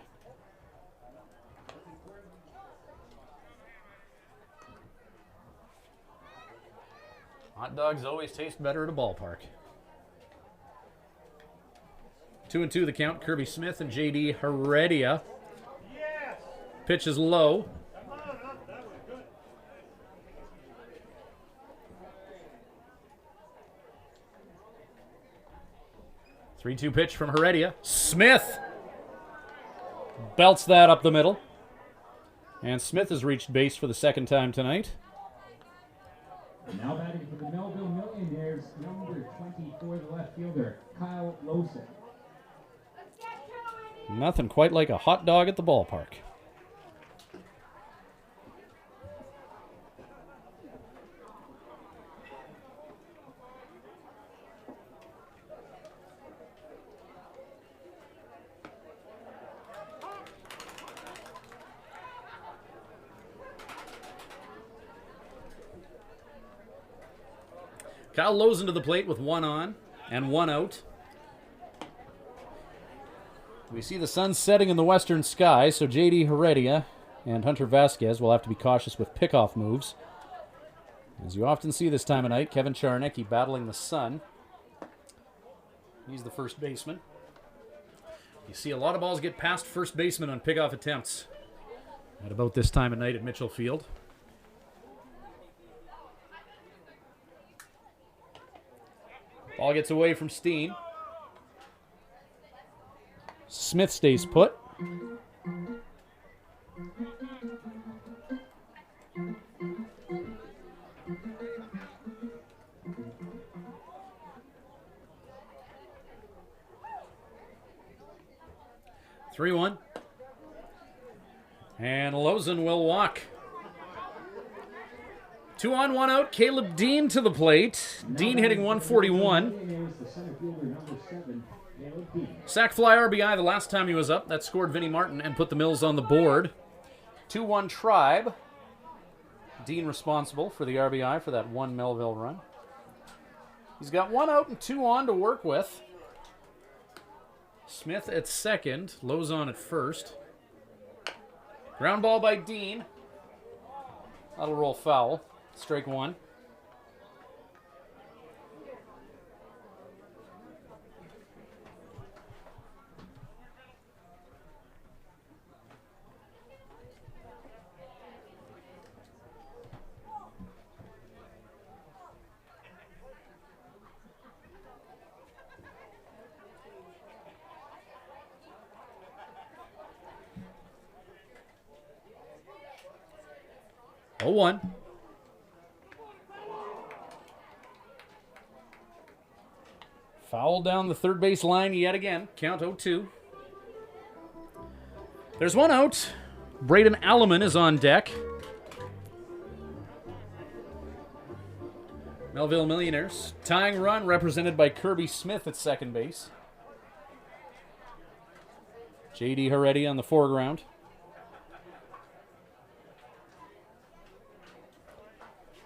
Hot dogs always taste better at a ballpark. 2-2 the count. Kirby Smith and J.D. Heredia. Pitch is low. Three-two pitch from Heredia. Smith belts that up the middle. And Smith has reached base for the second time tonight. Now batting for the Melville Millionaires, number 24, the left fielder, Kyle Lawson. Nothing quite like a hot dog at the ballpark. Kyle Lawson to the plate with one on and one out. We see the sun setting in the western sky, so J.D. Heredia and Hunter Vasquez will have to be cautious with pickoff moves. As you often see this time of night, Kevin Charnecki battling the sun. He's the first baseman. You see a lot of balls get past first baseman on pickoff attempts at about this time of night at Mitchell Field. Ball gets away from Steen. Smith stays put. Three-one. And Lawson will walk. 2 on, 1 out. Caleb Dean to the plate. Dean hitting 141. Sack fly RBI the last time he was up. That scored Vinnie Martin and put the Mills on the board. 2-1 Tribe. Dean responsible for the RBI for that one Melville run. He's got 1 out and 2 on to work with. Smith at second. Lozon at first. Ground ball by Dean. That'll roll foul. Strike one. Oh, 1. Foul down the third base line yet again. Count 0-2. There's 1 out. Braden Alleman is on deck. Melville Millionaires. Tying run represented by Kirby Smith at second base. J.D. Heredia on the foreground.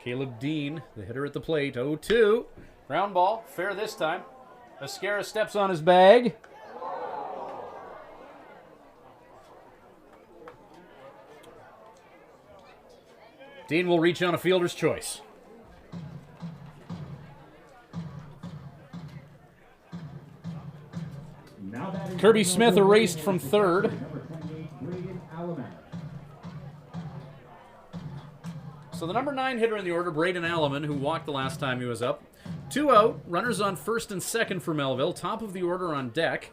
Caleb Dean, the hitter at the plate. 0-2. Ground ball. Fair this time. Mascara steps on his bag. Dean will reach on a fielder's choice. Kirby Smith erased from third. So the number 9 hitter in the order, Braden Alleman, who walked the last time he was up. 2 out, runners on first and second for Melville. Top of the order on deck.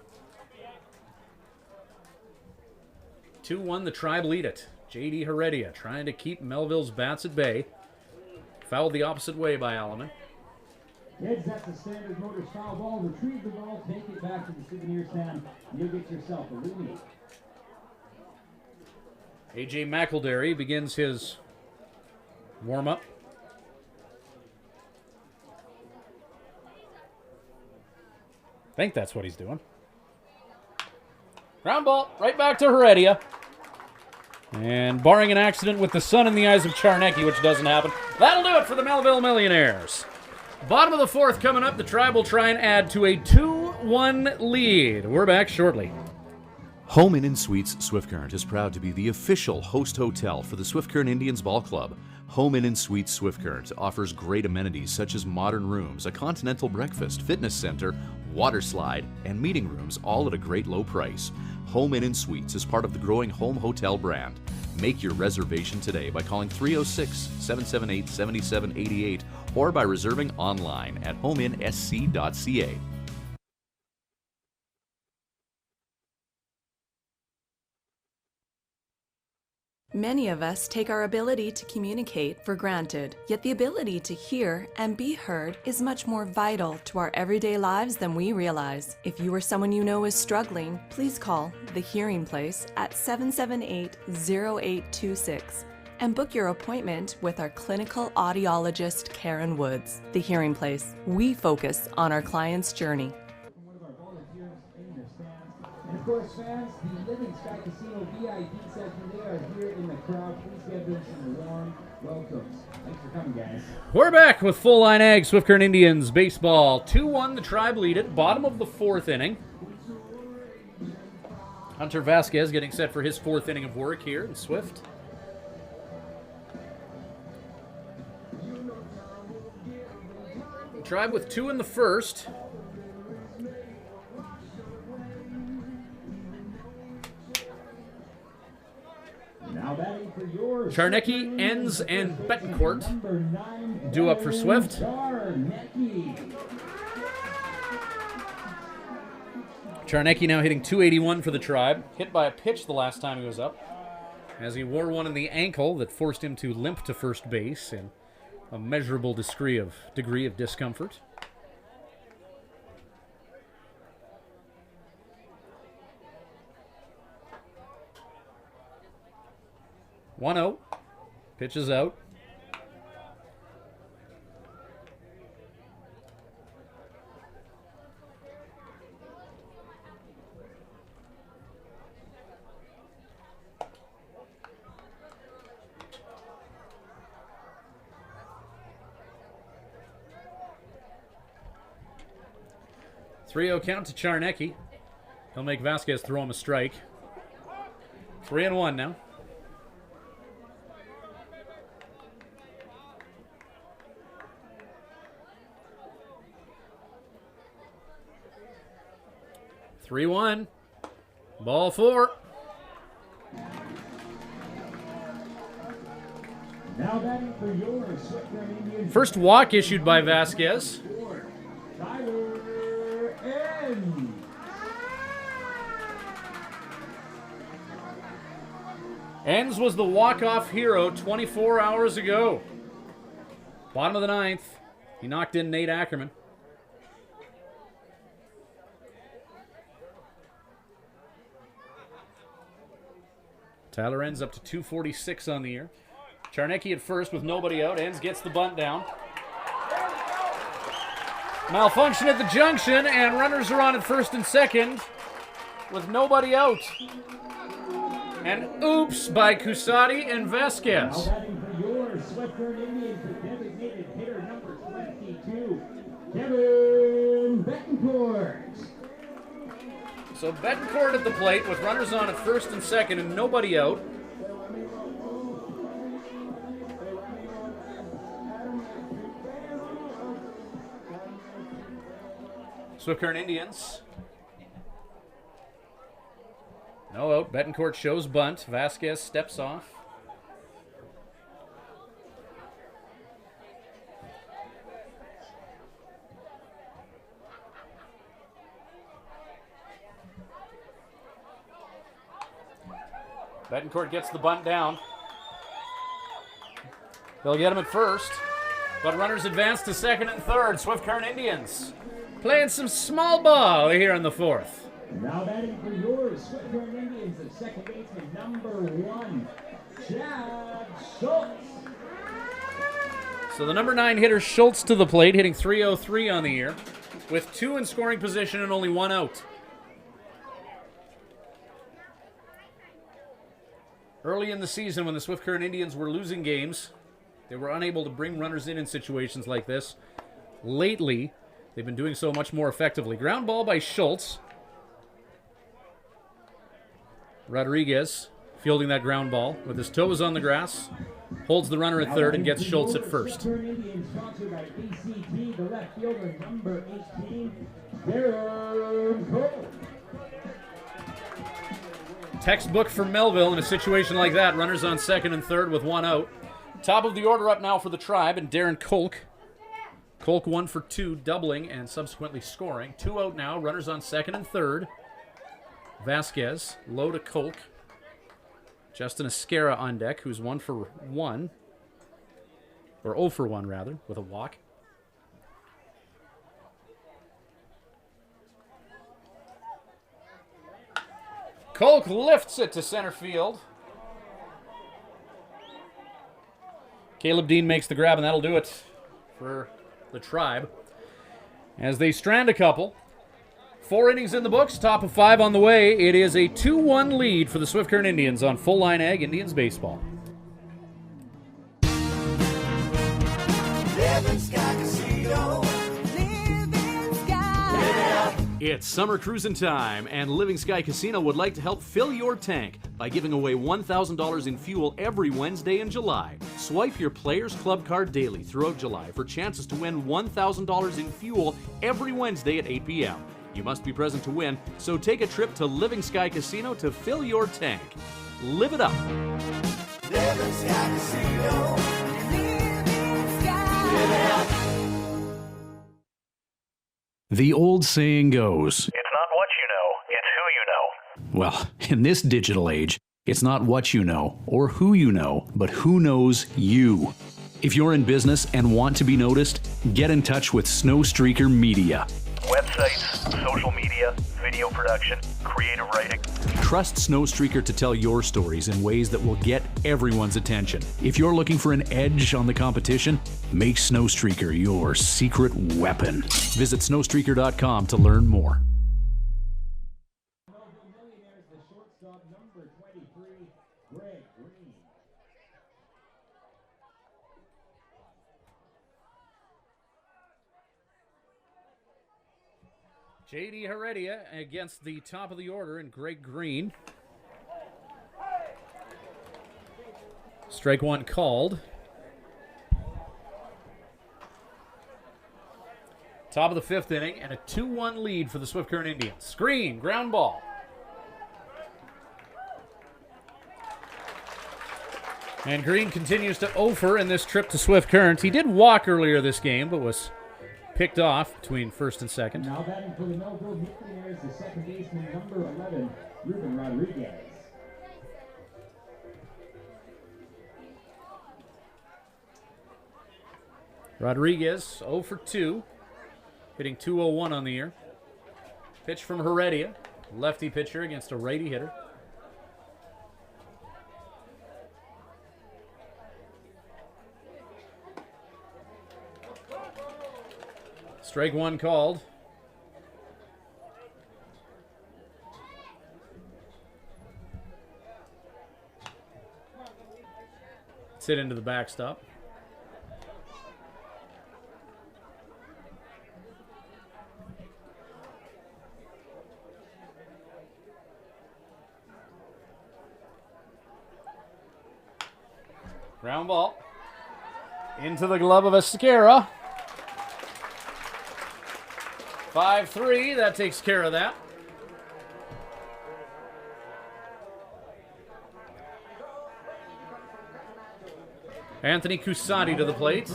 2-1, the Tribe lead it. J.D. Heredia trying to keep Melville's bats at bay. Fouled the opposite way by Alleman. Heads at the Standard Motors foul ball. Retrieve the ball, take it back to the souvenir stand. You'll get yourself a Looney. A.J. McElderry begins his warm-up. I think that's what he's doing. Ground ball, right back to Heredia. And barring an accident with the sun in the eyes of Charnecki, which doesn't happen, that'll do it for the Melville Millionaires. Bottom of the fourth coming up. The Tribe will try and add to a 2-1 lead. We're back shortly. Home Inn & Suites Swift Current is proud to be the official host hotel for the Swift Current Indians Ball Club. Home Inn & Suites Swift Current offers great amenities such as modern rooms, a continental breakfast, fitness center, water slide, and meeting rooms, all at a great low price. Home Inn & Suites is part of the growing home hotel brand. Make your reservation today by calling 306-778-7788 or by reserving online at homeinsc.ca. Many of us take our ability to communicate for granted, yet the ability to hear and be heard is much more vital to our everyday lives than we realize. If you or someone you know is struggling, please call The Hearing Place at 778-0826 and book your appointment with our clinical audiologist, Karen Woods. The Hearing Place. We focus on our client's journey. One of our volunteers in the stands. And of course, fans, the Living Sky Casino VIP section, they are here in the crowd. Please give them some warm welcomes. Thanks for coming, guys. We're back with Full Line Ag, Swift Current Indians baseball. 2-1, the Tribe lead it. Bottom of the fourth inning. Hunter Vasquez getting set for his fourth inning of work here in Swift. Tribe with 2 in the first. Now batting for yours. Charnecki, Enns, and Betancourt due up for Swift. Charnecki now hitting .281 for the Tribe. Hit by a pitch the last time he was up, as he wore one in the ankle that forced him to limp to first base in a measurable degree of discomfort. One out. Pitch is out. Three-0 count to Charnecki. He'll make Vasquez throw him a strike. 3-1 now. Three-one. Ball 4. Now batting for yours, Swift Current Indians. First walk issued by Vasquez. Tyler Enns. Enns was the walk-off hero 24 hours ago. Bottom of the ninth. He knocked in Nate Ackerman. Tyler Enns up to 246 on the year. Charnecki at first with nobody out. Enns gets the bunt down. Malfunction at the junction, and runners are on at first and second with nobody out. And oops by Cusati and Vasquez. Now batting for yours, Swift Current Indians, the designated hitter number 22, Kevin Betancourt. So Betancourt at the plate with runners on at first and second and nobody out. Swift Current Indians. No out. Betancourt shows bunt. Vasquez steps off. Betancourt gets the bunt down. They'll get him at first, but runners advance to second and third. Swift Current Indians playing some small ball here in the fourth. Now batting for yours, Swift Current Indians, the second baseman number 1, Chad Schultz. So the number 9 hitter Schultz to the plate, hitting .303 on the year, with 2 in scoring position and only 1 out. Early in the season, when the Swift Current Indians were losing games, they were unable to bring runners in situations like this. Lately, they've been doing so much more effectively. Ground ball by Schultz. Rodriguez fielding that ground ball with his toes on the grass, holds the runner at third and gets Schultz at first. Indians sponsored by ACT, the left fielder, number 18, Darren Cole. Textbook for Melville in a situation like that. Runners on second and third with one out. Top of the order up now for the Tribe and Darren Kolk. Kolk 1 for 2, doubling and subsequently scoring. 2 out now. Runners on second and third. Vasquez, low to Kolk. Justin Esquera on deck, who's 1 for 1. Or 0 for 1, rather, with a walk. Kolk lifts it to center field. Caleb Dean makes the grab, and that'll do it for the Tribe. As they strand a couple. 4 innings in the books, top of 5 on the way. It is a 2-1 lead for the Swift Current Indians on Full Line Ag Indians baseball. It's summer cruising time, and Living Sky Casino would like to help fill your tank by giving away $1,000 in fuel every Wednesday in July. Swipe your Players Club card daily throughout July for chances to win $1,000 in fuel every Wednesday at 8 p.m. You must be present to win, so take a trip to Living Sky Casino to fill your tank. Live it up. Living Sky Casino. Living Sky. Live it up. The old saying goes, It's not what you know, it's who you know. well, in this digital age, it's not what you know or who you know, but who knows you. If you're in business and want to be noticed, get in touch with Snowstreaker Media. Websites, social media, video production, creative writing. Trust Snowstreaker to tell your stories in ways that will get everyone's attention. If you're looking for an edge on the competition, make Snowstreaker your secret weapon. Visit snowstreaker.com to learn more. Melville Millionaires, the shortstop, number 23, Greg Green. J.D. Heredia against the top of the order and Greg Green. Strike one called. Top of the 5th inning and a 2-1 lead for the Swift Current Indians. Screen, ground ball. And Green continues to offer in this trip to Swift Current. He did walk earlier this game, but was picked off between first and second. Now batting for the Melville Millionaires, the second baseman, number 11, Ruben Rodriguez. Rodriguez 0 for 2, hitting .201 on the year. Pitch from Heredia, lefty pitcher against a righty hitter. Strike one called. It's hit into the backstop. Ground ball into the glove of Esquera. 5-3, that takes care of that. Anthony Cusati to the plate.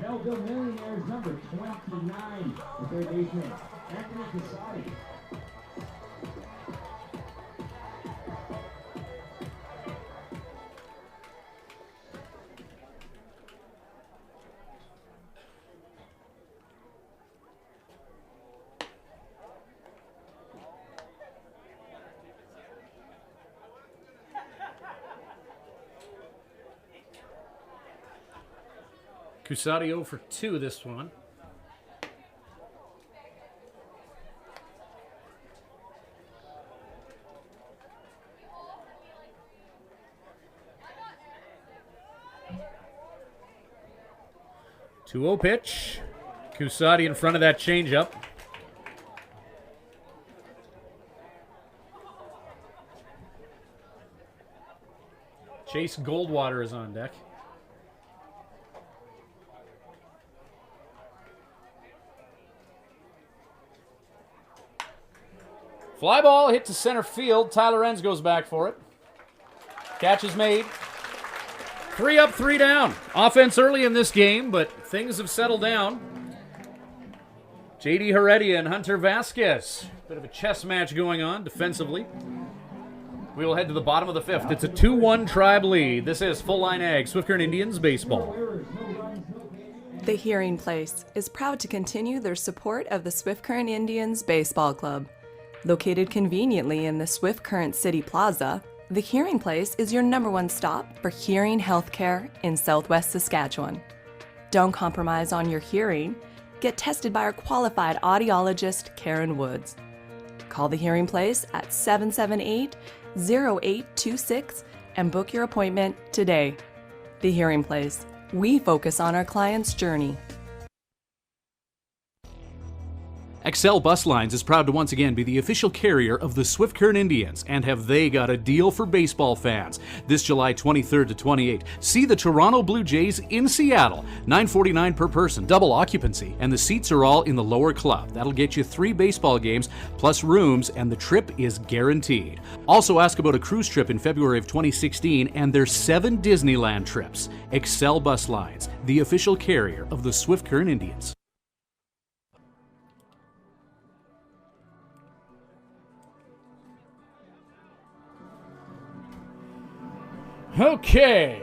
Melville Millionaires, number 29, the third baseman, Anthony Cusati. Cusati 0 for 2 this one. Two-0 pitch. Cusati in front of that changeup. Chase Goldwater is on deck. Fly ball hit to center field. Tyler Enns goes back for it. Catch is made. 3 up, 3 down. Offense early in this game, but things have settled down. J.D. Heredia and Hunter Vasquez. Bit of a chess match going on defensively. We will head to the bottom of the 5th. It's a 2-1 Tribe lead. This is Full Line Ag, Swift Current Indians baseball. The Hearing Place is proud to continue their support of the Swift Current Indians Baseball Club. Located conveniently in the Swift Current City Plaza, the Hearing Place is your #1 stop for hearing healthcare in Southwest Saskatchewan. Don't compromise on your hearing. Get tested by our qualified audiologist, Karen Woods. Call the Hearing Place at 778-0826 and book your appointment today. The Hearing Place. We focus on our client's journey. Excel Bus Lines is proud to once again be the official carrier of the Swift Current Indians, and have they got a deal for baseball fans. This July 23rd to 28th, see the Toronto Blue Jays in Seattle. $9.49 per person, double occupancy, and the seats are all in the lower club. That'll get you 3 baseball games plus rooms, and the trip is guaranteed. Also ask about a cruise trip in February of 2016 and their 7 Disneyland trips. Excel Bus Lines, the official carrier of the Swift Current Indians. Okay.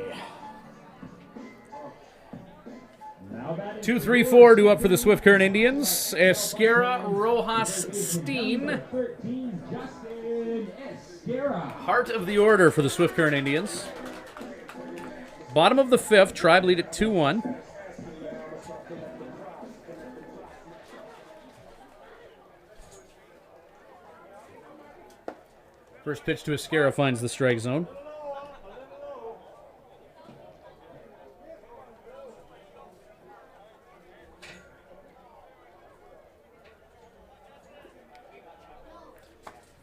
2, 3, 4 due up for the Swift Current Indians. Esquera, Rojas, Steen. Heart of the order for the Swift Current Indians. Bottom of the 5th, Tribe lead at 2-1. First pitch to Esquera finds the strike zone.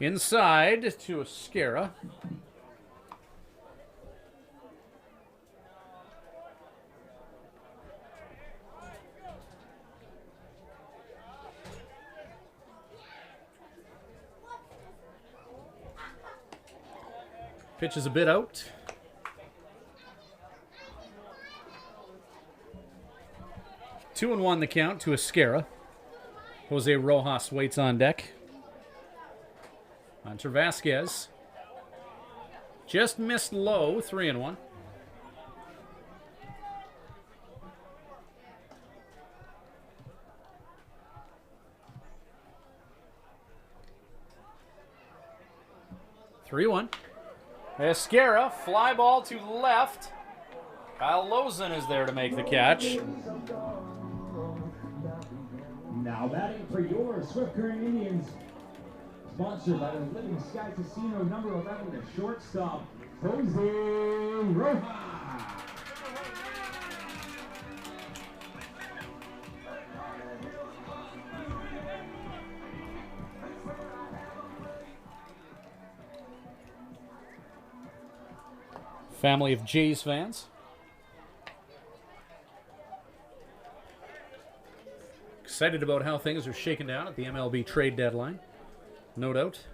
Inside to Esquera. Pitch is a bit out. Two and 1 the count to Esquera. Jose Rojas waits on deck. Hunter Vasquez. Just missed low, 3 and 1. (3-1). Esquera, fly ball to left. Kyle Lozen is there to make the catch. Now batting for your Swift Current Indians. Sponsored by the Living Sky Casino, number 11, the shortstop, Jose Rojas. Family of Jays fans. Excited about how things are shaking down at the MLB trade deadline. No doubt.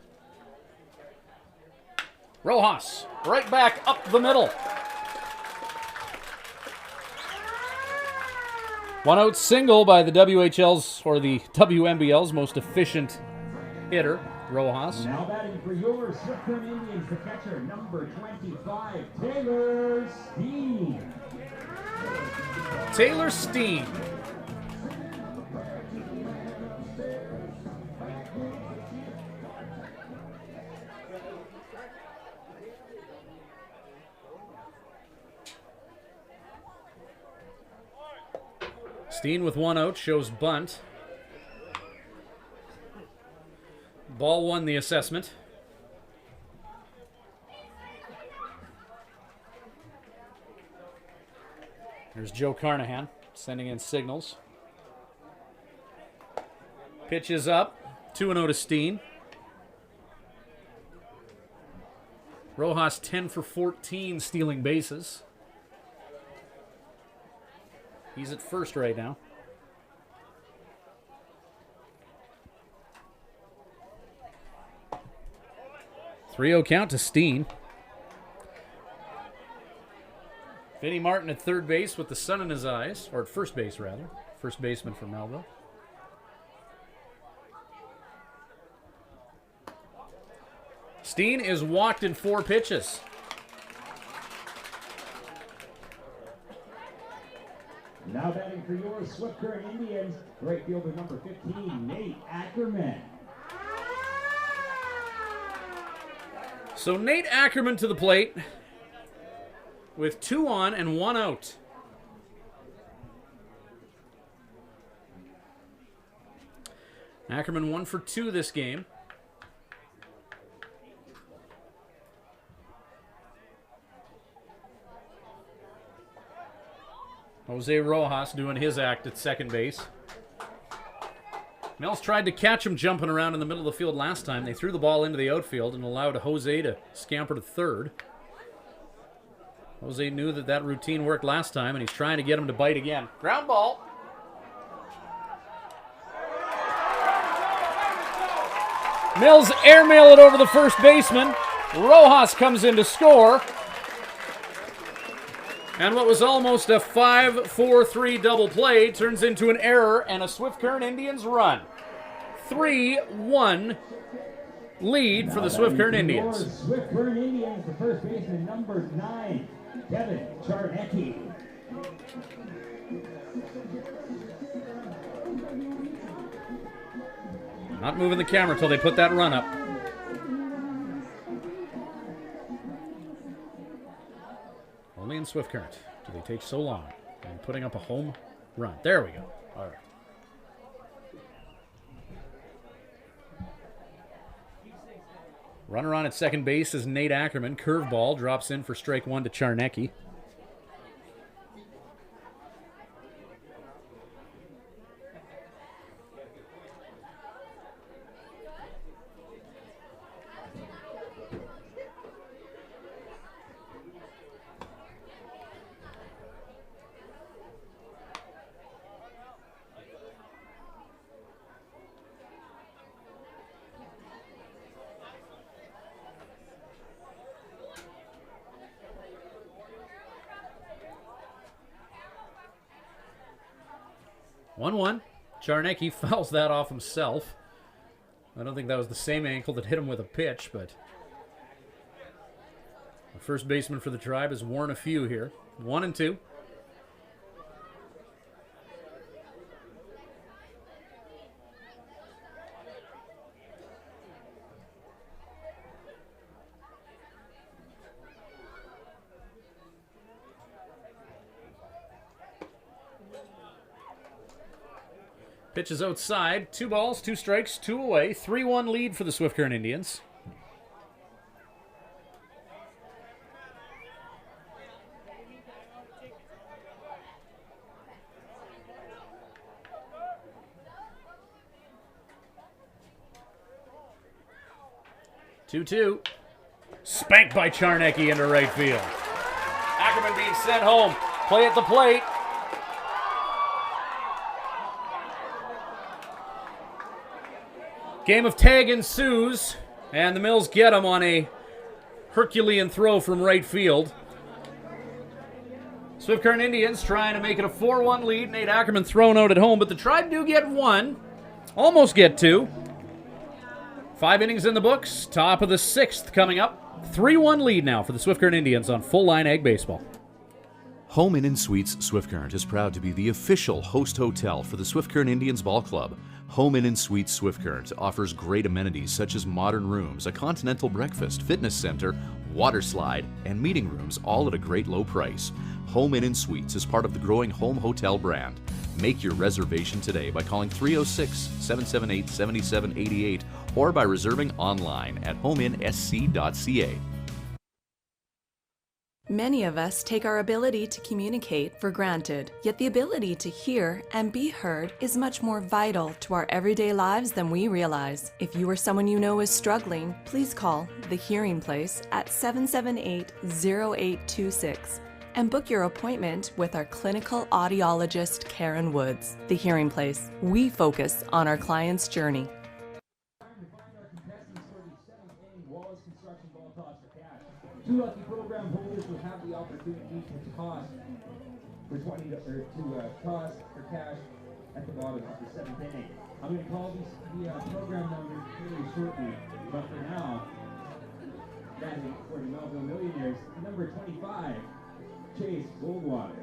Rojas, right back up the middle. 1-out single by the WHL's, or the WMBL's most efficient hitter, Rojas. Now batting for your Swift Current Indians, the catcher, number 25, Taylor Steen. Taylor Steen. Steen with 1 out, shows bunt. Ball 1 the assessment. There's Joe Carnahan sending in signals. Pitch is up. 2-0 to Steen. Rojas 10 for 14 stealing bases. He's at first right now. 3-0 count to Steen. Vinny Martin at third base with the sun in his eyes, or at first base rather. First baseman for Melville. Steen is walked in 4 pitches. Now batting for your Swift Current Indians, right fielder number 15, Nate Ackerman. So Nate Ackerman to the plate with 2 on and 1 out. Ackerman 1 for 2 this game. Jose Rojas doing his act at second base. Mills tried to catch him jumping around in the middle of the field last time. They threw the ball into the outfield and allowed Jose to scamper to third. Jose knew that routine worked last time, and he's trying to get him to bite again. Ground ball. Mills airmail it over the first baseman. Rojas comes in to score. And what was almost a 5-4-3 double play turns into an error and a Swift Current Indians run. 3-1 lead for the Swift Current Indians. Swift Current Indians, the first baseman, number 9, Kevin Charnecki. Not moving the camera till they put that run up. Only in Swift Current do they take so long in putting up a home run. There we go. All right. Runner on at second base is Nate Ackerman. Curveball drops in for strike 1 to Charnecki. One. Charnecki fouls that off himself. I don't think that was the same ankle that hit him with a pitch, but the first baseman for the Tribe has worn a few here. 1-2. Pitch is outside. 2 balls, 2 strikes, 2 away. 3-1 lead for the Swift Current Indians. Two. Spanked by Charnecki into right field. Ackerman being sent home. Play at the plate. Game of tag ensues, and the Mills get him on a Herculean throw from right field. Swift Current Indians trying to make it a 4-1 lead. Nate Ackerman thrown out at home, but the Tribe do get 1. Almost get 2. 5 innings in the books. Top of the 6th coming up. 3-1 lead now for the Swift Current Indians on Full Line Ag Baseball. Home Inn & Suites Swift Current is proud to be the official host hotel for the Swift Current Indians Ball Club. Home Inn & Suites Swift Current offers great amenities such as modern rooms, a continental breakfast, fitness center, water slide, and meeting rooms, all at a great low price. Home Inn & Suites is part of the growing home hotel brand. Make your reservation today by calling 306-778-7788 or by reserving online at homeinsc.ca. Many of us take our ability to communicate for granted, yet the ability to hear and be heard is much more vital to our everyday lives than we realize. If you or someone you know is struggling, please call The Hearing Place at 778-0826 and book your appointment with our clinical audiologist, Karen Woods. The Hearing Place. We focus on our client's journey. Two lucky program holders will have the opportunity to toss for toss for cash at the bottom of the seventh inning. I'm going to call the program numbers very shortly, but for now, that is for the Melville Millionaires, number 25, Chase Goldwater.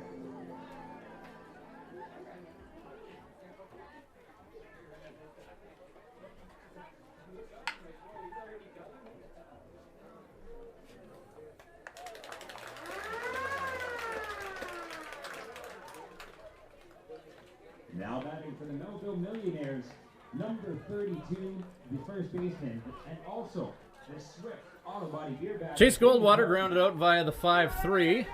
Now batting for the Melville Millionaires, number 32, the first baseman, and also the Swift Auto Body Beer Bag. Chase Goldwater grounded out via the 5-3.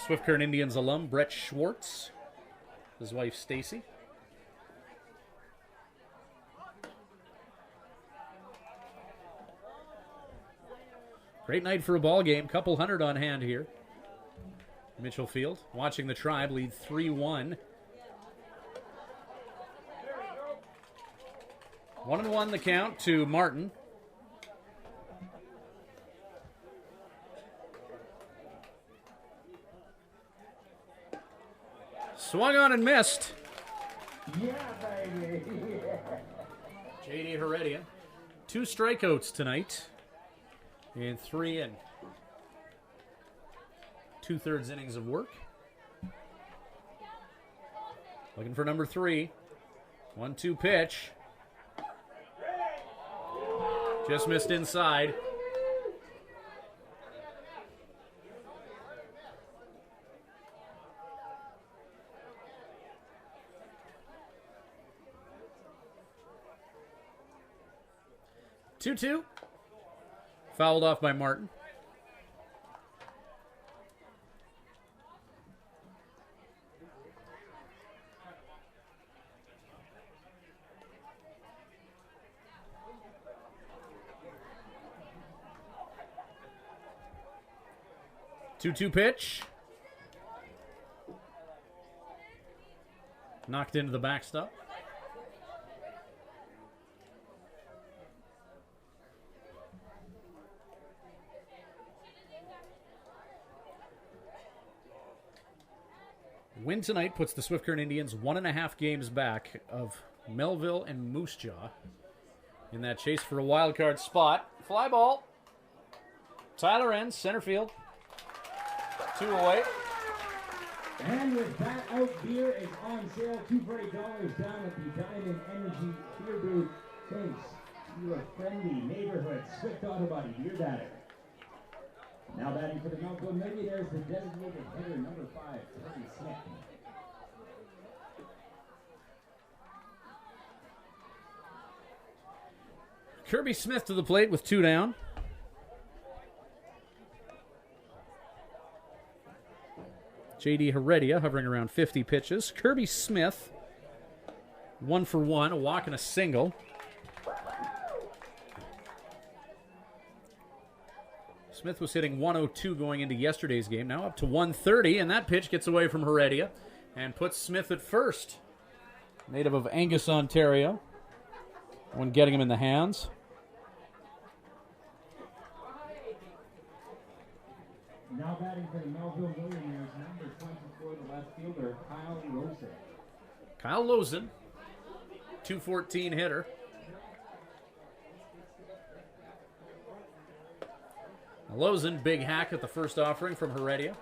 Swift Current Indians alum Brett Schwartz, his wife Stacy. Great night for a ball game. Couple hundred on hand here. Mitchell Field watching the Tribe lead 3-1. 1-1 the count to Martin. Swung on and missed. Yeah, baby. J.D. Heredia. 2 strikeouts tonight in 3 2/3 innings of work. Looking for number 3. 1-2 pitch. Just missed inside. Two. Fouled off by Martin. Two pitch. Knocked into the backstop. Win tonight puts the Swift Current Indians 1.5 games back of Melville and Moose Jaw in that chase for a wild card spot. Fly ball. Tyler Enns, center field. 2 away. And with that out, beer is on sale. $2 for $8 down at the Diamond Energy Beer Booth. Thanks to your friendly neighborhood Swift Auto Body Beer Batter. Now batting for the Melville Millionaires, the designated hitter, number 5, Kirby Smith. Kirby Smith to the plate with 2 down. J.D. Heredia hovering around 50 pitches. Kirby Smith, 1 for 1, a walk and a single. Smith was hitting 102 going into yesterday's game, now up to 130, and that pitch gets away from Heredia and puts Smith at first. Native of Angus, Ontario. One getting him in the hands. Now batting for the Melville Millionaires, number 24, the left fielder, Kyle Rosen. Kyle Lozen, 214 hitter. Lozen, big hack at the first offering from Heredia.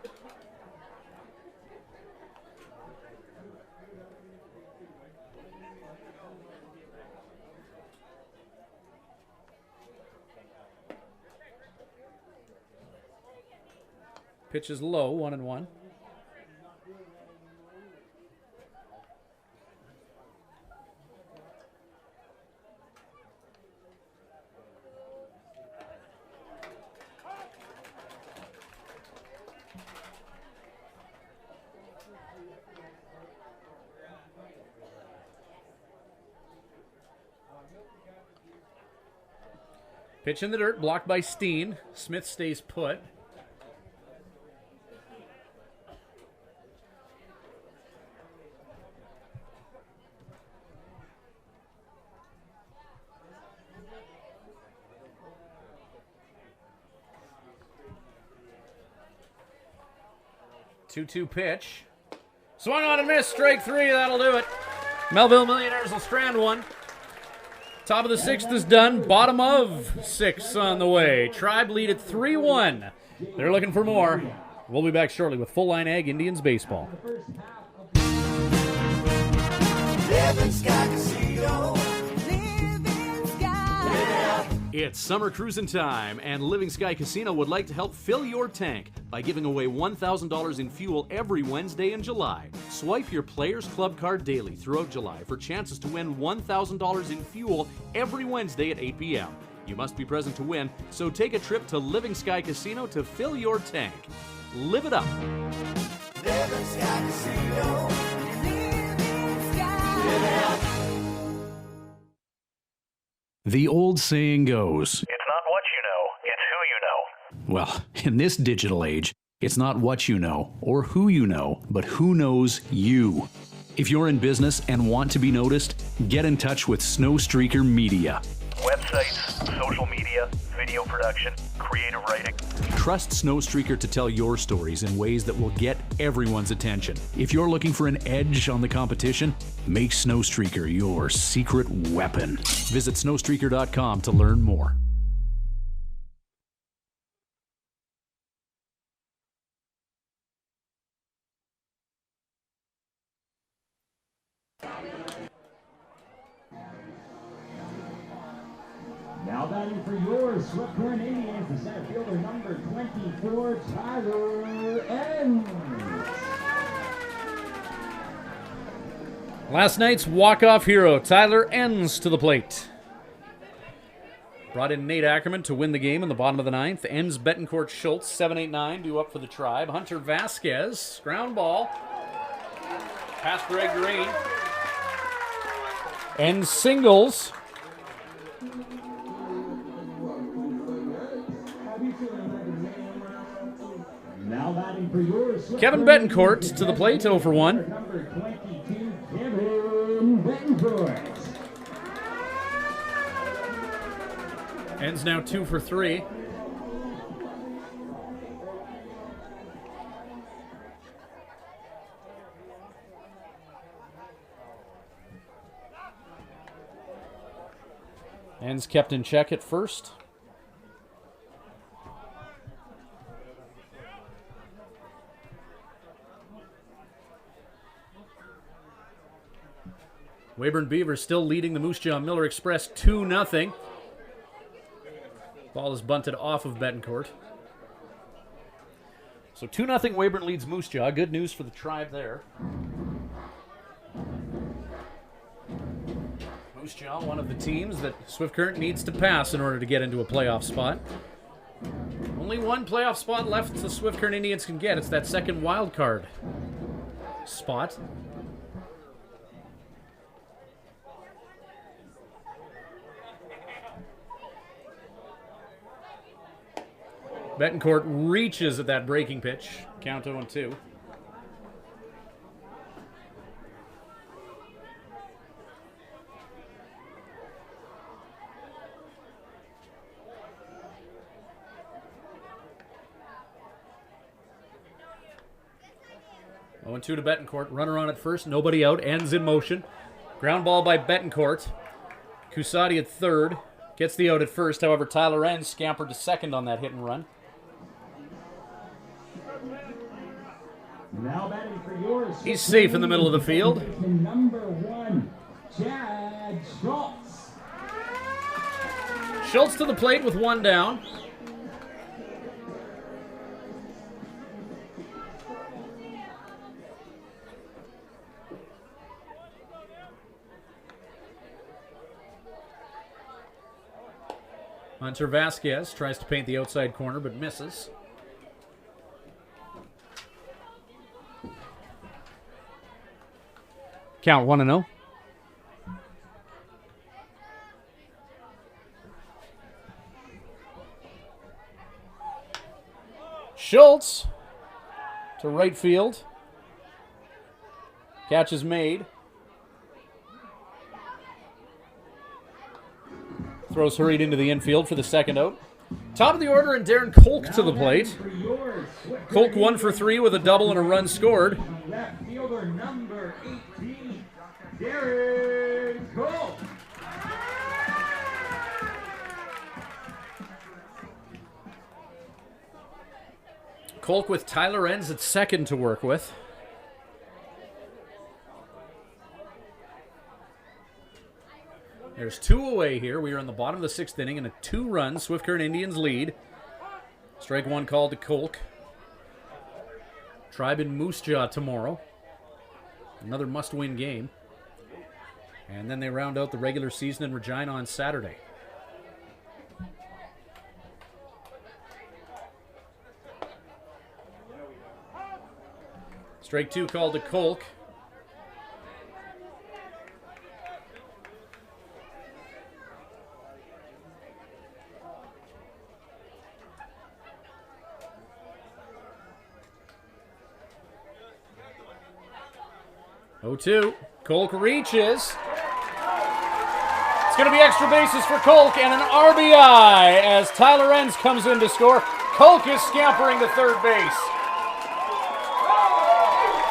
Pitch is low, 1-1. Pitch in the dirt, blocked by Steen. Smith stays put. Two-two pitch. Swung on and missed. Strike three. That'll do it. Melville Millionaires will strand one. Top of the sixth is done. Bottom of six on the way. Tribe lead at 3-1. They're looking for more. We'll be back shortly with Full Line Ag Indians baseball. It's summer cruising time, and Living Sky Casino would like to help fill your tank by giving away $1,000 in fuel every Wednesday in July. Swipe your Players Club card daily throughout July for chances to win $1,000 in fuel every Wednesday at 8 p.m. You must be present to win, so take a trip to Living Sky Casino to fill your tank. Live it up. Living Sky Casino. Living Sky. Live it up. The old saying goes, It's not what you know, it's who you know. well, in this digital age, it's not what you know or who you know, but who knows you. If you're in business and want to be noticed, get in touch with Snowstreaker Media. Websites, social media, video production, creative writing. Trust Snowstreaker to tell your stories in ways that will get everyone's attention. If you're looking for an edge on the competition, make Snowstreaker your secret weapon. Visit snowstreaker.com to learn more. Now batting for your Swift Current Indians, the center fielder number 24, Tyler Enns. Last night's walk-off hero, Tyler Enns, to the plate. Brought in Nate Ackerman to win the game in the bottom of the ninth. Enns, Betancourt, Schultz, 7-8-9, due up for the Tribe. Hunter Vasquez, ground ball. Past Greg Green. Enns singles. Now batting for yours, Kevin Betancourt to the plate, 0 for 1. number 22, Kevin Betancourt. Enns now 2 for 3. Enns kept in check at first. Weyburn Beavers still leading the Moose Jaw Miller Express 2-0. Ball is bunted off of Betancourt. So 2-0 Weyburn leads Moose Jaw. Good news for the Tribe there. Moose Jaw, one of the teams that Swift Current needs to pass in order to get into a playoff spot. Only one playoff spot left the Swift Current Indians can get. It's that second wild card spot. Betancourt reaches at that breaking pitch. Count 0-2. To Betancourt. Runner on at first. Nobody out. Ends in motion. Ground ball by Betancourt. Kusati at third. Gets the out at first. However, Tyler Enns scampered to second on that hit and run. Now batting for yours. He's safe in the middle of the field. Number 1, Chad Schultz. Schultz to the plate with one down. Hunter Vasquez tries to paint the outside corner but misses. Count 1-0. Schultz to right field. Catch is made. Throws hurried into the infield for the second out. Top of the order, and Darren Kolk to the plate. Kolk 1 for 3 with a double and a run scored. Left fielder number 18, Darren Kolk. Kolk with Tyler Enns at second to work with. There's 2 away here. We are in the bottom of the 6th inning in a 2-run Swift Current Indians lead. Strike 1 called to Kolk. Tribe in Moose Jaw tomorrow. Another must-win game. And then they round out the regular season in Regina on Saturday. Strike 2 called to Kolk. Oh-2. Kolk reaches. It's going to be extra bases for Kolk and an RBI as Tyler Enns comes in to score. Kolk is scampering to third base.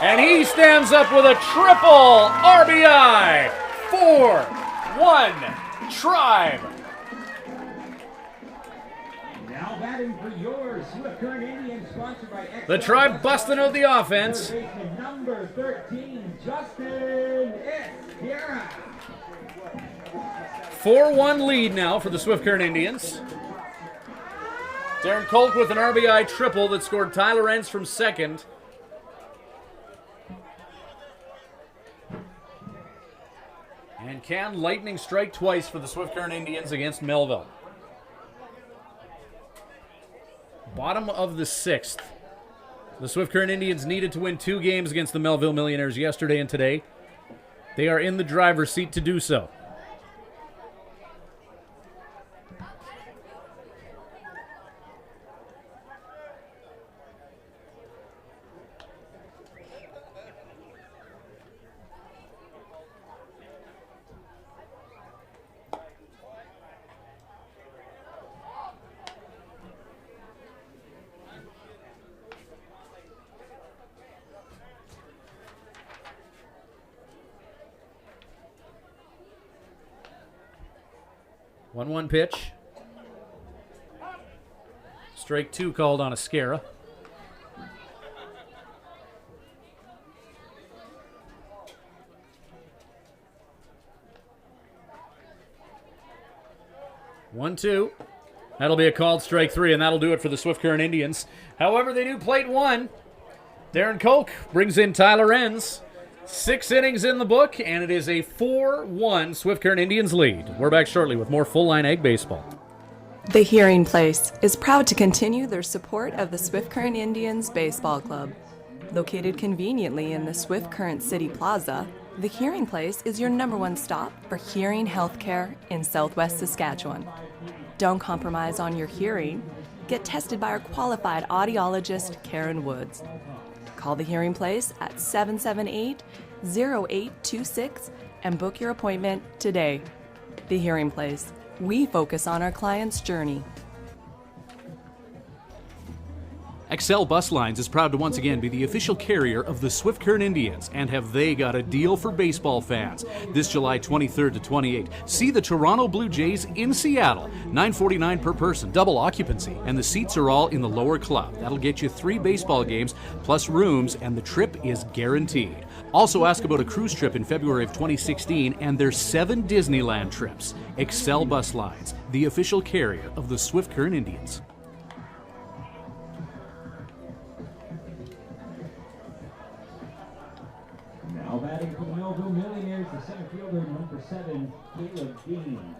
And he stands up with a triple RBI. 4-1 Tribe. Now batting for your Swift Current Indians, sponsored by The Tribe busting out the offense. Number 13, Justin Esquera. 4-1 lead now for the Swift Current Indians. Darren Kolk with an RBI triple that scored Tyler Enns from second. And can lightning strike twice for the Swift Current Indians against Melville. Bottom of the 6th. The Swift Current Indians needed to win 2 games against the Melville Millionaires yesterday and today. They are in the driver's seat to do so. One pitch. Strike 2 called on Esquera. One, two. That'll be a called strike 3, and that'll do it for the Swift Current Indians. However, they do plate 1. Darren Kolk brings in Tyler Enns. 6 innings in the book, and it is a 4-1 Swift Current Indians lead. We're back shortly with more full-line egg baseball. The Hearing Place is proud to continue their support of the Swift Current Indians Baseball Club. Located conveniently in the Swift Current City Plaza, the Hearing Place is your #1 stop for hearing healthcare in Southwest Saskatchewan. Don't compromise on your hearing. Get tested by our qualified audiologist, Karen Woods. Call the Hearing Place at 778-0826 and book your appointment today. The Hearing Place. We focus on our client's journey. Excel Bus Lines is proud to once again be the official carrier of the Swift Current Indians, and have they got a deal for baseball fans. This July 23rd to 28th, see the Toronto Blue Jays in Seattle. $9.49 per person, double occupancy, and the seats are all in the lower club. That'll get you 3 baseball games plus rooms, and the trip is guaranteed. Also ask about a cruise trip in February of 2016 and their 7 Disneyland trips. Excel Bus Lines, the official carrier of the Swift Current Indians. Now batting for the Melville Millionaires, the center fielder, number 7, Caleb Dean.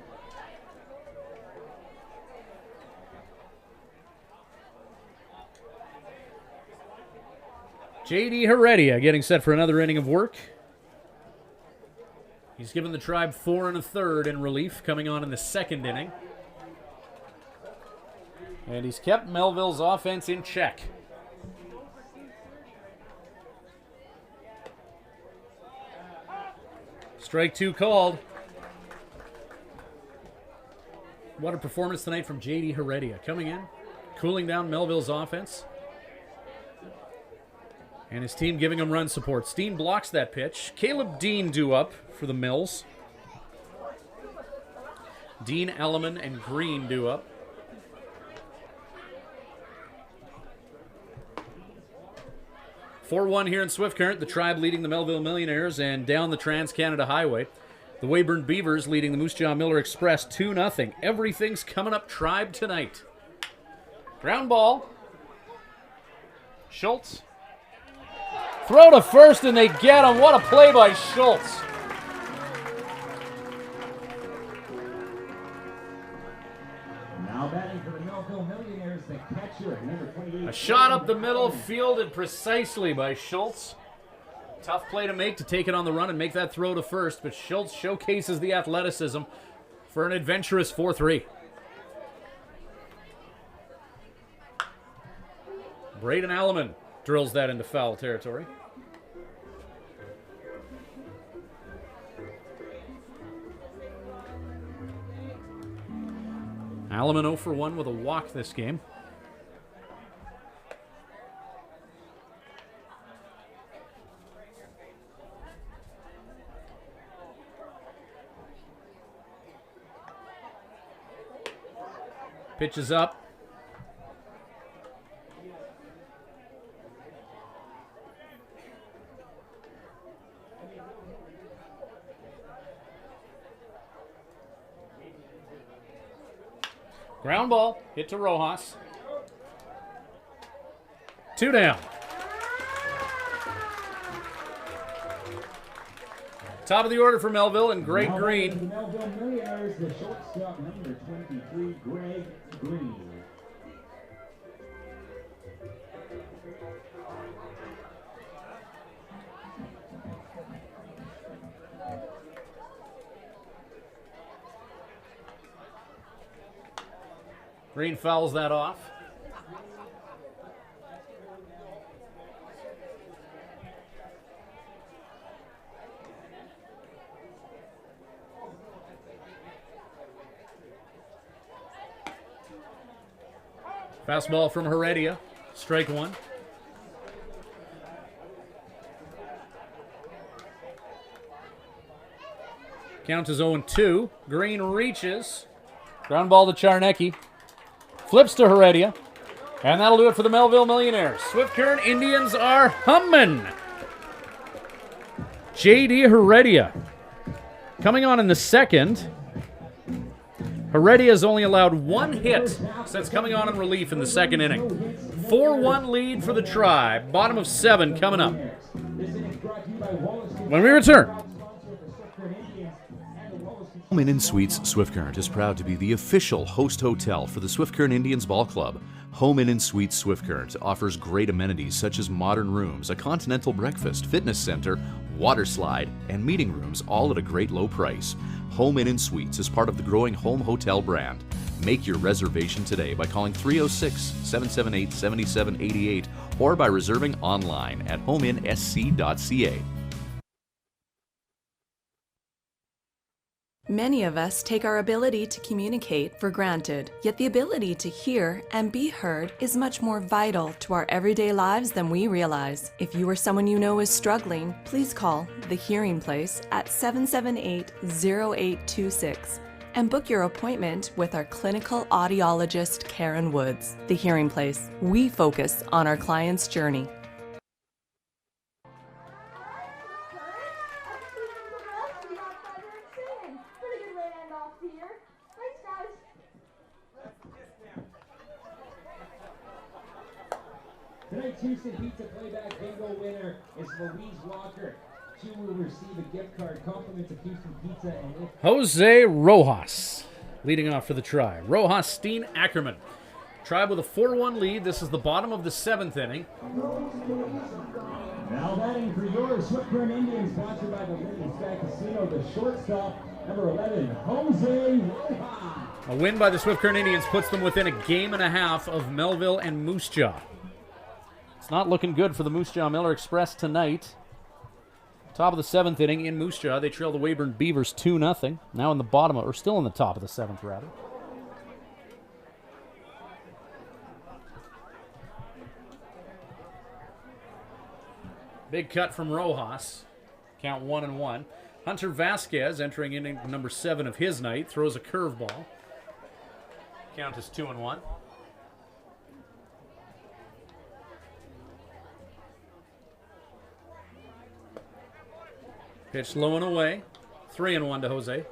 J.D. Heredia getting set for another inning of work. He's given the Tribe 4 1/3 in relief, coming on in the 2nd inning. And he's kept Melville's offense in check. Strike 2 called. What a performance tonight from J.D. Heredia. Coming in, cooling down Melville's offense. And his team giving him run support. Steen blocks that pitch. Caleb Dean due up for the Mills. Dean, Elliman, and Green due up. "4-1 here in Swift Current. The Tribe leading the Melville Millionaires, and down the Trans-Canada Highway, the Weyburn Beavers leading the Moose Jaw Miller Express 2-0. Everything's coming up Tribe tonight. Ground ball. Schultz. Throw to first, and they get him. What a play by Schultz. Now batting for the Melville Millionaires, the catcher, number 28. A shot up the middle, fielded precisely by Schultz. Tough play to make to take it on the run and make that throw to first, but Schultz showcases the athleticism for an adventurous 4-3. Braden Alleman drills that into foul territory. Alleman 0 for 1 with a walk this game. Pitch is up. Ground ball, hit to Rojas. 2 down. Top of the order for Melville and Greg Now Green. batting for the Melville Millionaires, the shortstop, number 23, Greg Green. Green fouls that off. Fastball from Heredia. Strike 1. Count is 0-2. Green reaches. Ground ball to Charnecki. Flips to Heredia. And that'll do it for the Melville Millionaires. Swift Current Indians are humming. J.D. Heredia coming on in the second. Heredia has only allowed 1 hit since coming on in relief in the second inning. 4-1 lead for the Tribe. Bottom of 7 coming up. When we return. Home Inn Suites Swift Current is proud to be the official host hotel for the Swift Current Indians Ball Club. Home Inn Suites Swift Current offers great amenities such as modern rooms, a continental breakfast, fitness center, water slide, and meeting rooms, all at a great low price. Home Inn Suites is part of the growing home hotel brand. Make your reservation today by calling 306-778-7788 or by reserving online at homeinsc.ca. Many of us take our ability to communicate for granted, yet the ability to hear and be heard is much more vital to our everyday lives than we realize. If you or someone you know is struggling, please call The Hearing Place at 778-0826 and book your appointment with our clinical audiologist, Karen Woods. The Hearing Place. We focus on our client's journey. Tonight's Houston Pizza Playback Bingo winner is Louise Walker. She will receive a gift card, compliments of Houston Pizza, and if Jose Rojas leading off for the Tribe. Rojas, Steen, Ackerman. Tribe with a 4-1 lead. This is the bottom of the 7th inning. now batting for your Swift Current Indians, sponsored by the Lincoln Sky Casino, the shortstop, number 11, Jose Rojas. A win by the Swift Current Indians puts them within a game and a half of Melville and Moose Jaw. It's not looking good for the Moose Jaw Miller Express tonight. Top of the 7th inning in Moose Jaw. They trail the Weyburn Beavers 2-0. Now in the bottom, or still in the top of the 7th, rather. Big cut from Rojas. Count 1-1. Hunter Vasquez entering inning number 7 of his night. Throws a curveball. Count is 2-1. Pitch low and away. 3-1 to Jose.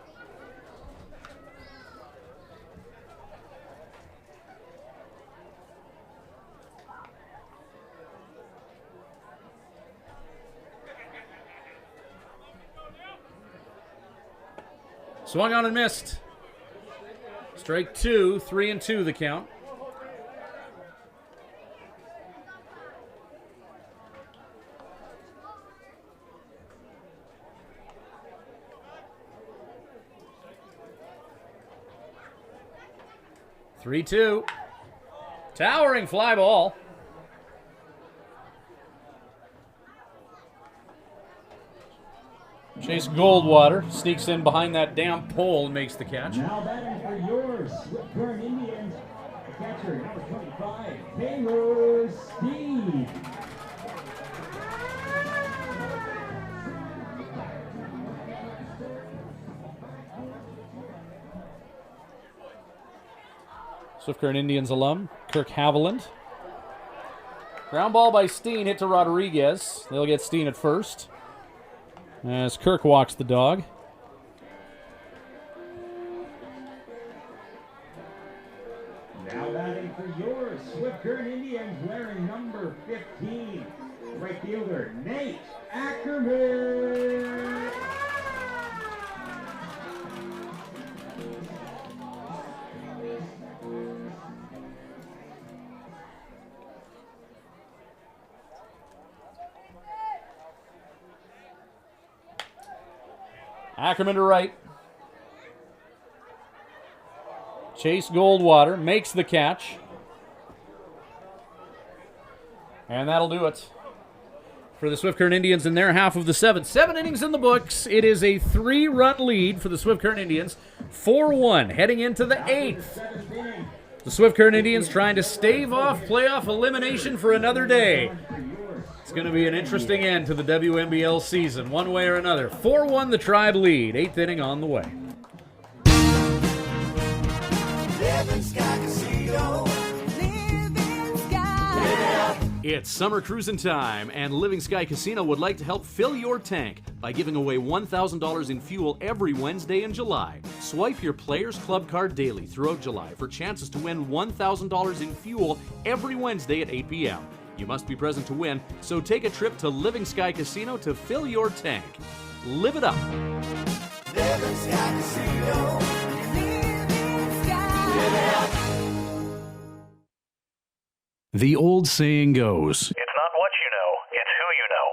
Swung on and missed. Strike 2, 3-2 the count. Three-two. Towering fly ball. Chase Goldwater sneaks in behind that damn pole and makes the catch. Now batting for yours, Swift-Current Indians. The catcher, number 25, Taylor Steve. Swift-Current Indians alum, Kirk Haviland. Ground ball by Steen, hit to Rodriguez. They'll get Steen at first, as Kirk walks the dog. Now batting for yours, Swift-Current Indians, wearing number 15, right fielder, Nate Ackerman. Ackerman to right. Chase Goldwater makes the catch. And that'll do it for the Swift-Current Indians in their half of the 7th. 7 innings in the books. It is a 3-run lead for the Swift-Current Indians. 4-1 heading into the 8th. The Swift-Current Indians trying to stave off playoff elimination for another day. It's going to be an interesting end to the WMBL season, one way or another. 4-1 the Tribe lead. 8th inning on the way. It's summer cruising time, and Living Sky Casino would like to help fill your tank by giving away $1,000 in fuel every Wednesday in July. Swipe your Players Club card daily throughout July for chances to win $1,000 in fuel every Wednesday at 8 p.m. You must be present to win, so take a trip to Living Sky Casino to fill your tank. Live it up. Living Sky Casino. Living Sky. Live it up. The old saying goes, It's not what you know, it's who you know.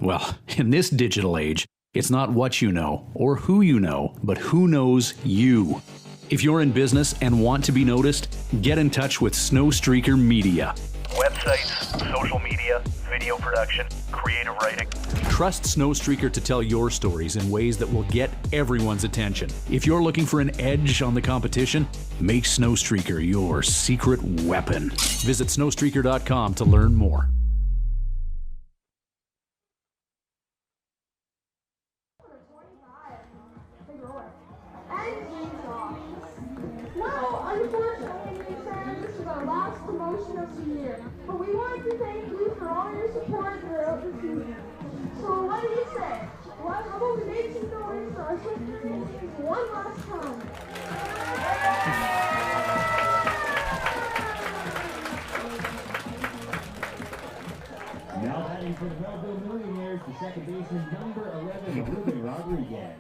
well, in this digital age, it's not what you know or who you know, but who knows you. If you're in business and want to be noticed, get in touch with Snowstreaker Media. Websites, social media, video production, creative writing. Trust Snowstreaker to tell your stories in ways that will get everyone's attention. If you're looking for an edge on the competition, make Snowstreaker your secret weapon. Visit snowstreaker.com to learn more. Well, unfortunately, Sam, this is our last promotion of the year, but we want to thank you for all your support throughout the season. So what do you say? Well, how about we make some noise for our Swift-Current Indians one last time? Now batting for the Melville Millionaires, the second baseman, number 11, Ruben Rodriguez.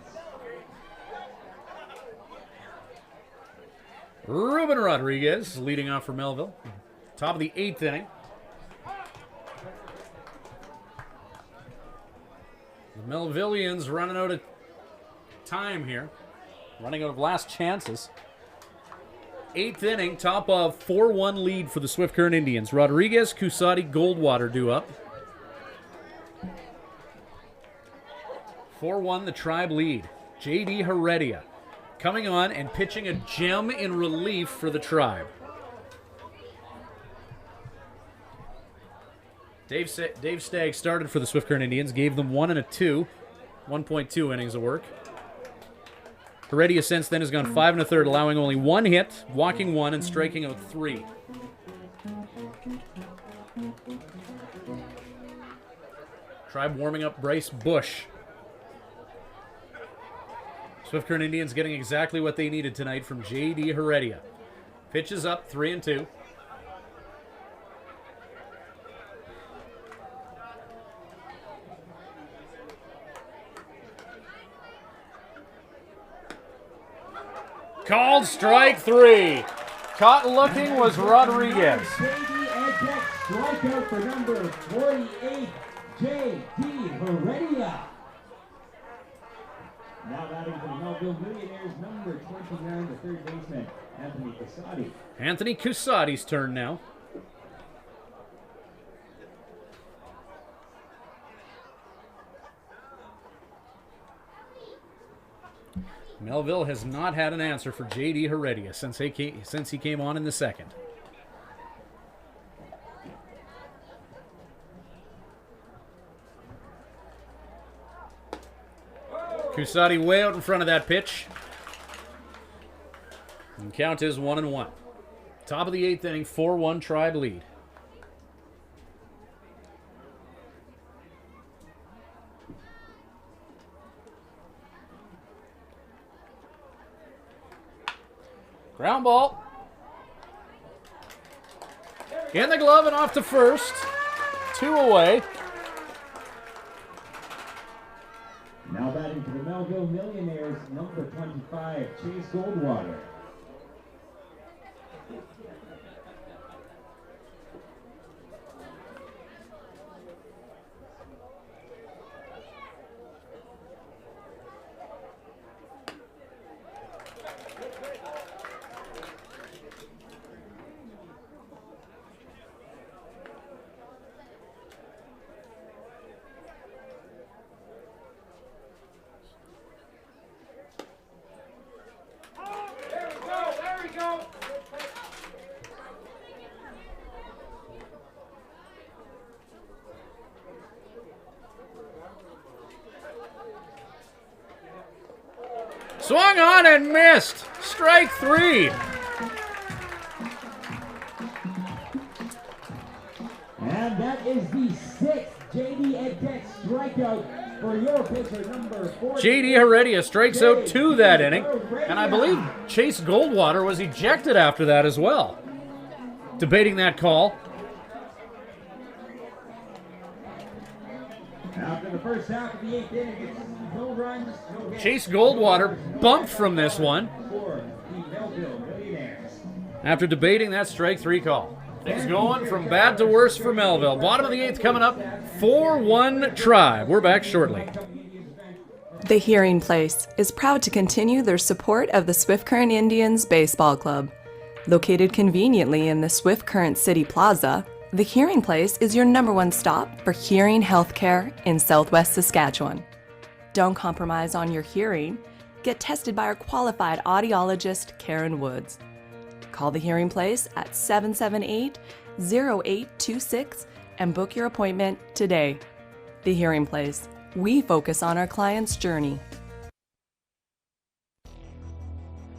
Ruben Rodriguez leading off for Melville. Top of the 8th inning. The Melvillians running out of time here. Running out of last chances. 8th inning, top of 4-1 lead for the Swift-Current Indians. Rodriguez, Cusati, Goldwater due up. 4-1 the Tribe lead. J.D. Heredia coming on and pitching a gem in relief for the Tribe. Dave Stagg started for the Swift Current Indians, gave them 1 and a 2, 1.2 innings of work. Heredia since then has gone 5 and a third, allowing only 1 hit, walking 1, and striking out 3. Tribe warming up Bryce Bush. Swift Current Indians getting exactly what they needed tonight from J.D. Heredia. Pitches up, 3 and 2. Called strike 3. Caught looking was Rodriguez. Strikeout for number 48, J.D. Heredia. Now batting for the Melville Millionaires, number 29, the third baseman, Anthony Casati. Anthony Casati's turn now. Melville has not had an answer for J.D. Heredia since he came on in the second. Cusati way out in front of that pitch. And count is 1-1. Top of the 8th inning, 4-1 Tribe lead. Ground ball. In the glove and off to first. 2 away. Now batting for the Melville Millionaires, number 25, Chase Goldwater. Swung on and missed. Strike 3. And that is the 6th J.D. Heredia strikeout for your pitcher, number 4. J.D. Heredia strikes out 2 that inning. And I believe Chase Goldwater was ejected after that as well. Debating that call. After the first half of the 8th inning, it's no runs, no hits. Chase Goldwater bumped from this one For the Melville Millionaires. after debating that strike 3 call. Things going from bad to worse for Melville. Bottom of the 8th coming up, 4-1 Tribe. We're back shortly. The Hearing Place is proud to continue their support of the Swift Current Indians Baseball Club. Located conveniently in the Swift Current City Plaza, the Hearing Place is your #1 stop for hearing healthcare in Southwest Saskatchewan. Don't compromise on your hearing. Get tested by our qualified audiologist, Karen Woods. Call the Hearing Place at 778-0826 and book your appointment today. The Hearing Place. We focus on our client's journey.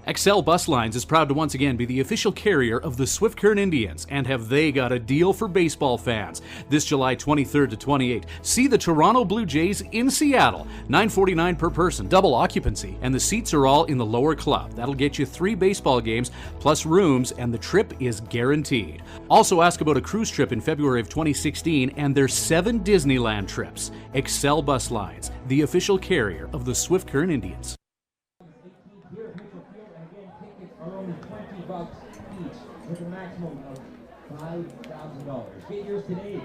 Excel Bus Lines is proud to once again be the official carrier of the Swift Current Indians, and have they got a deal for baseball fans. This July 23rd to 28th, see the Toronto Blue Jays in Seattle, $9.49 per person, double occupancy, and the seats are all in the lower club. That'll get you 3 baseball games plus rooms, and the trip is guaranteed. Also ask about a cruise trip in February of 2016 and their 7 Disneyland trips. Excel Bus Lines, the official carrier of the Swift Current Indians. Only $20 each with a maximum of $5,000. Get yours today.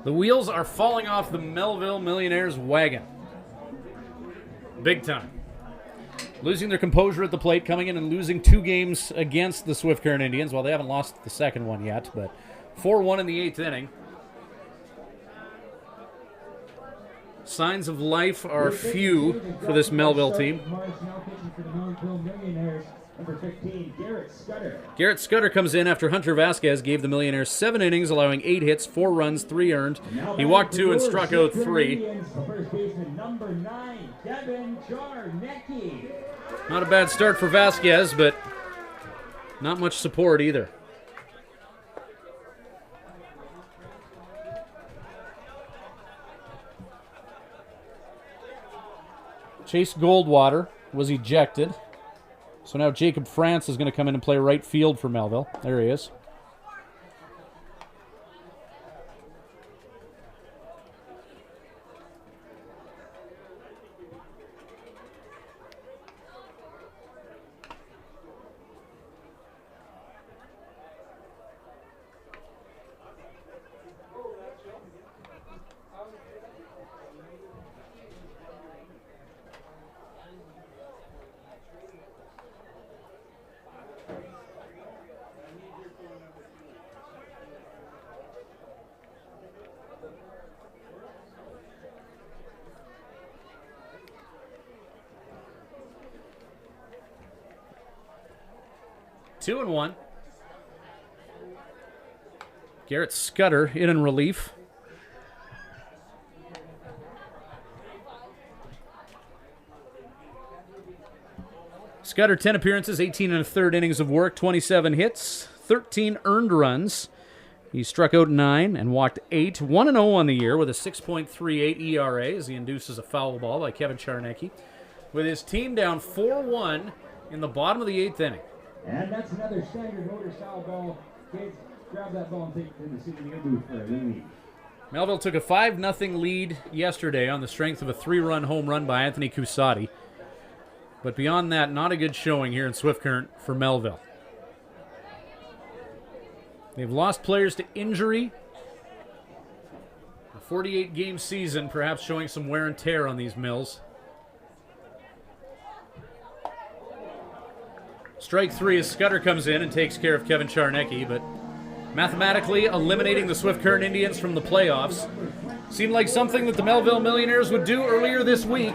The wheels are falling off the Melville Millionaires wagon. Big time. Losing their composure at the plate, coming in and losing 2 games against the Swift Current Indians. Well, they haven't lost the second one yet, but 4-1 in the 8th inning. Signs of life are few for this Melville team. Morris now pitching for the Melville Millionaires, number 15, Garrett Scudder. Garrett Scudder comes in after Hunter Vasquez gave the Millionaires 7 innings, allowing 8 hits, 4 runs, 3 earned. He walked 2 and struck out 3. First baseman, number 9, Kevin Charnecki. Not a bad start for Vasquez, but not much support either. Chase Goldwater was ejected. So now Jacob France is going to come in and play right field for Melville. There he is. Two and 1. Garrett Scudder in relief. Scudder, 10 appearances, 18 and a third innings of work, 27 hits, 13 earned runs. He struck out 9 and walked 8. 1-0 on the year with a 6.38 ERA as he induces a foul ball by Kevin Charnecki. With his team down 4-1 in the bottom of the 8th inning. And that's another standard motor style ball. Kids, grab that ball and take it to the souvenir booth for a lead. Melville took a 5-0 lead yesterday on the strength of a 3-run home run by Anthony Cusati. But beyond that, not a good showing here in Swift Current for Melville. They've lost players to injury. A 48-game season, perhaps showing some wear and tear on these Mills. Strike 3 as Scudder comes in and takes care of Kevin Charnecki, but mathematically eliminating the Swift Current Indians from the playoffs seemed like something that the Melville Millionaires would do earlier this week.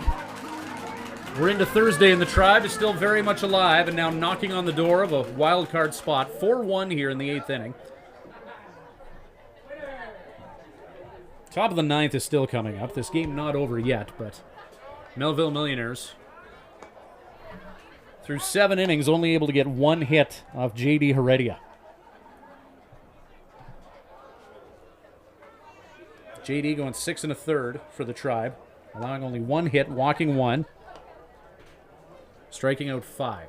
We're into Thursday, and the Tribe is still very much alive and now knocking on the door of a wild card spot. 4-1 here in the 8th inning. Top of the 9th is still coming up. This game not over yet, but Melville Millionaires, through 7 innings, only able to get 1 hit off J.D. Heredia. J.D. going 6 and a third for the Tribe, allowing only 1 hit, walking 1, striking out 5.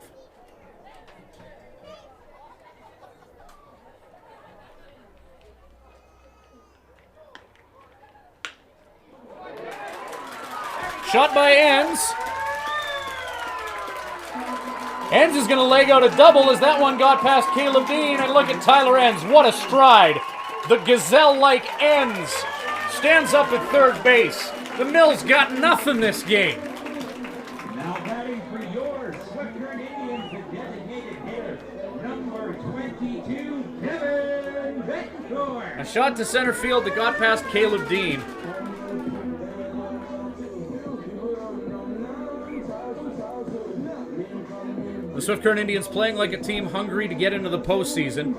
Shot by Enns. Enns is going to leg out a double as that one got past Caleb Dean. And look at Tyler Enns. What a stride. The gazelle-like Enns stands up at third base. The Mills got nothing this game. Now batting for your Swift Current Indians, the designated hitter, number 22, Kevin Betancourt. A shot to center field that got past Caleb Dean. The Swift Current Indians playing like a team hungry to get into the postseason.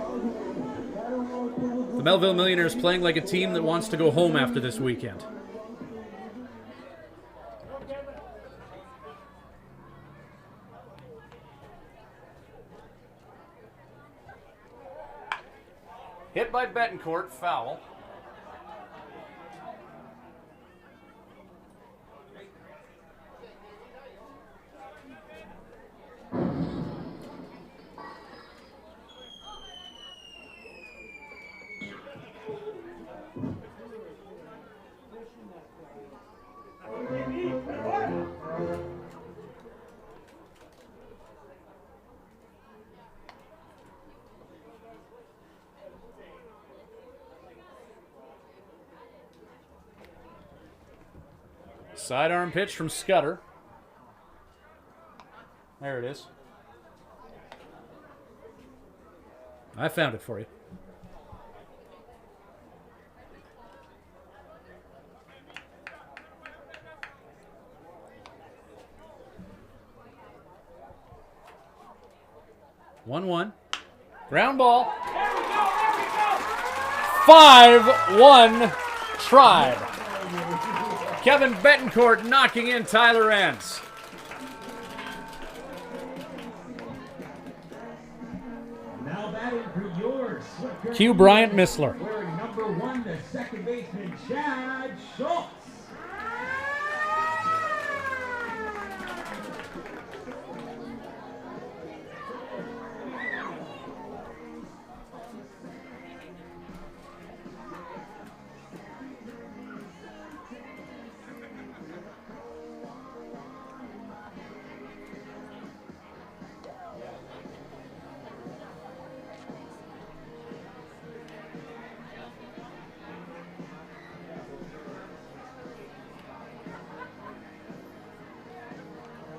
The Melville Millionaires playing like a team that wants to go home after this weekend. Hit by Betancourt, foul. Sidearm pitch from Scudder. There it is. I found it for you. 1-1. Ground ball. 5-1 Tribe. Kevin Betancourt knocking in Tyler Enns. Now batting for yours. Q. Bryant Missler. Wearing number 1, the second baseman, Chad Schultz.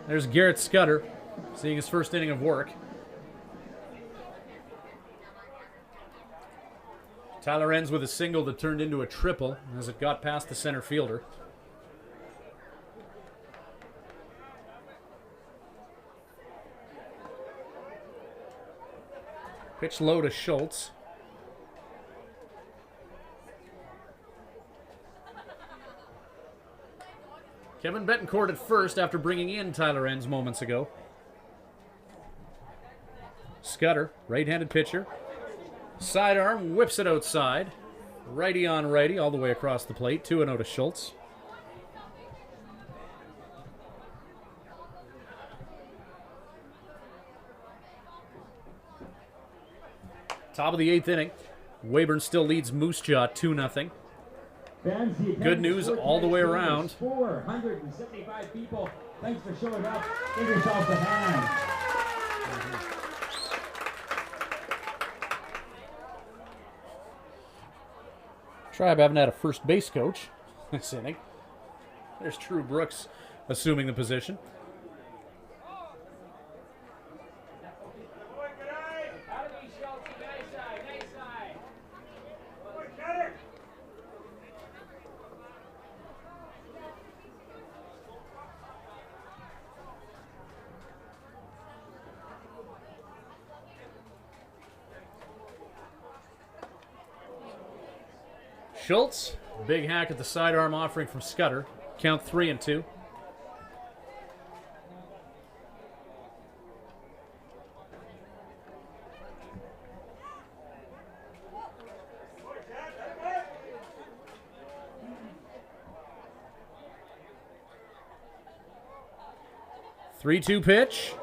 There's Garrett Scudder, seeing his first inning of work. Tyler Enns with a single that turned into a triple as it got past the center fielder. Pitch low to Schultz. Kevin Betancourt at first after bringing in Tyler Enns moments ago. Scudder, right-handed pitcher. Sidearm, whips it outside. Righty on righty all the way across the plate. 2-0 to Schultz. Top of the 8th inning. Weyburn still leads Moose Jaw 2-0. Good news all the way around. 475 people. Thanks for showing up. Give yourselves a hand. Tribe haven't had a first base coach this inning. There's True Brooks assuming the position. Schultz, big hack at the sidearm offering from Scudder. Count 3-2. Three-two pitch.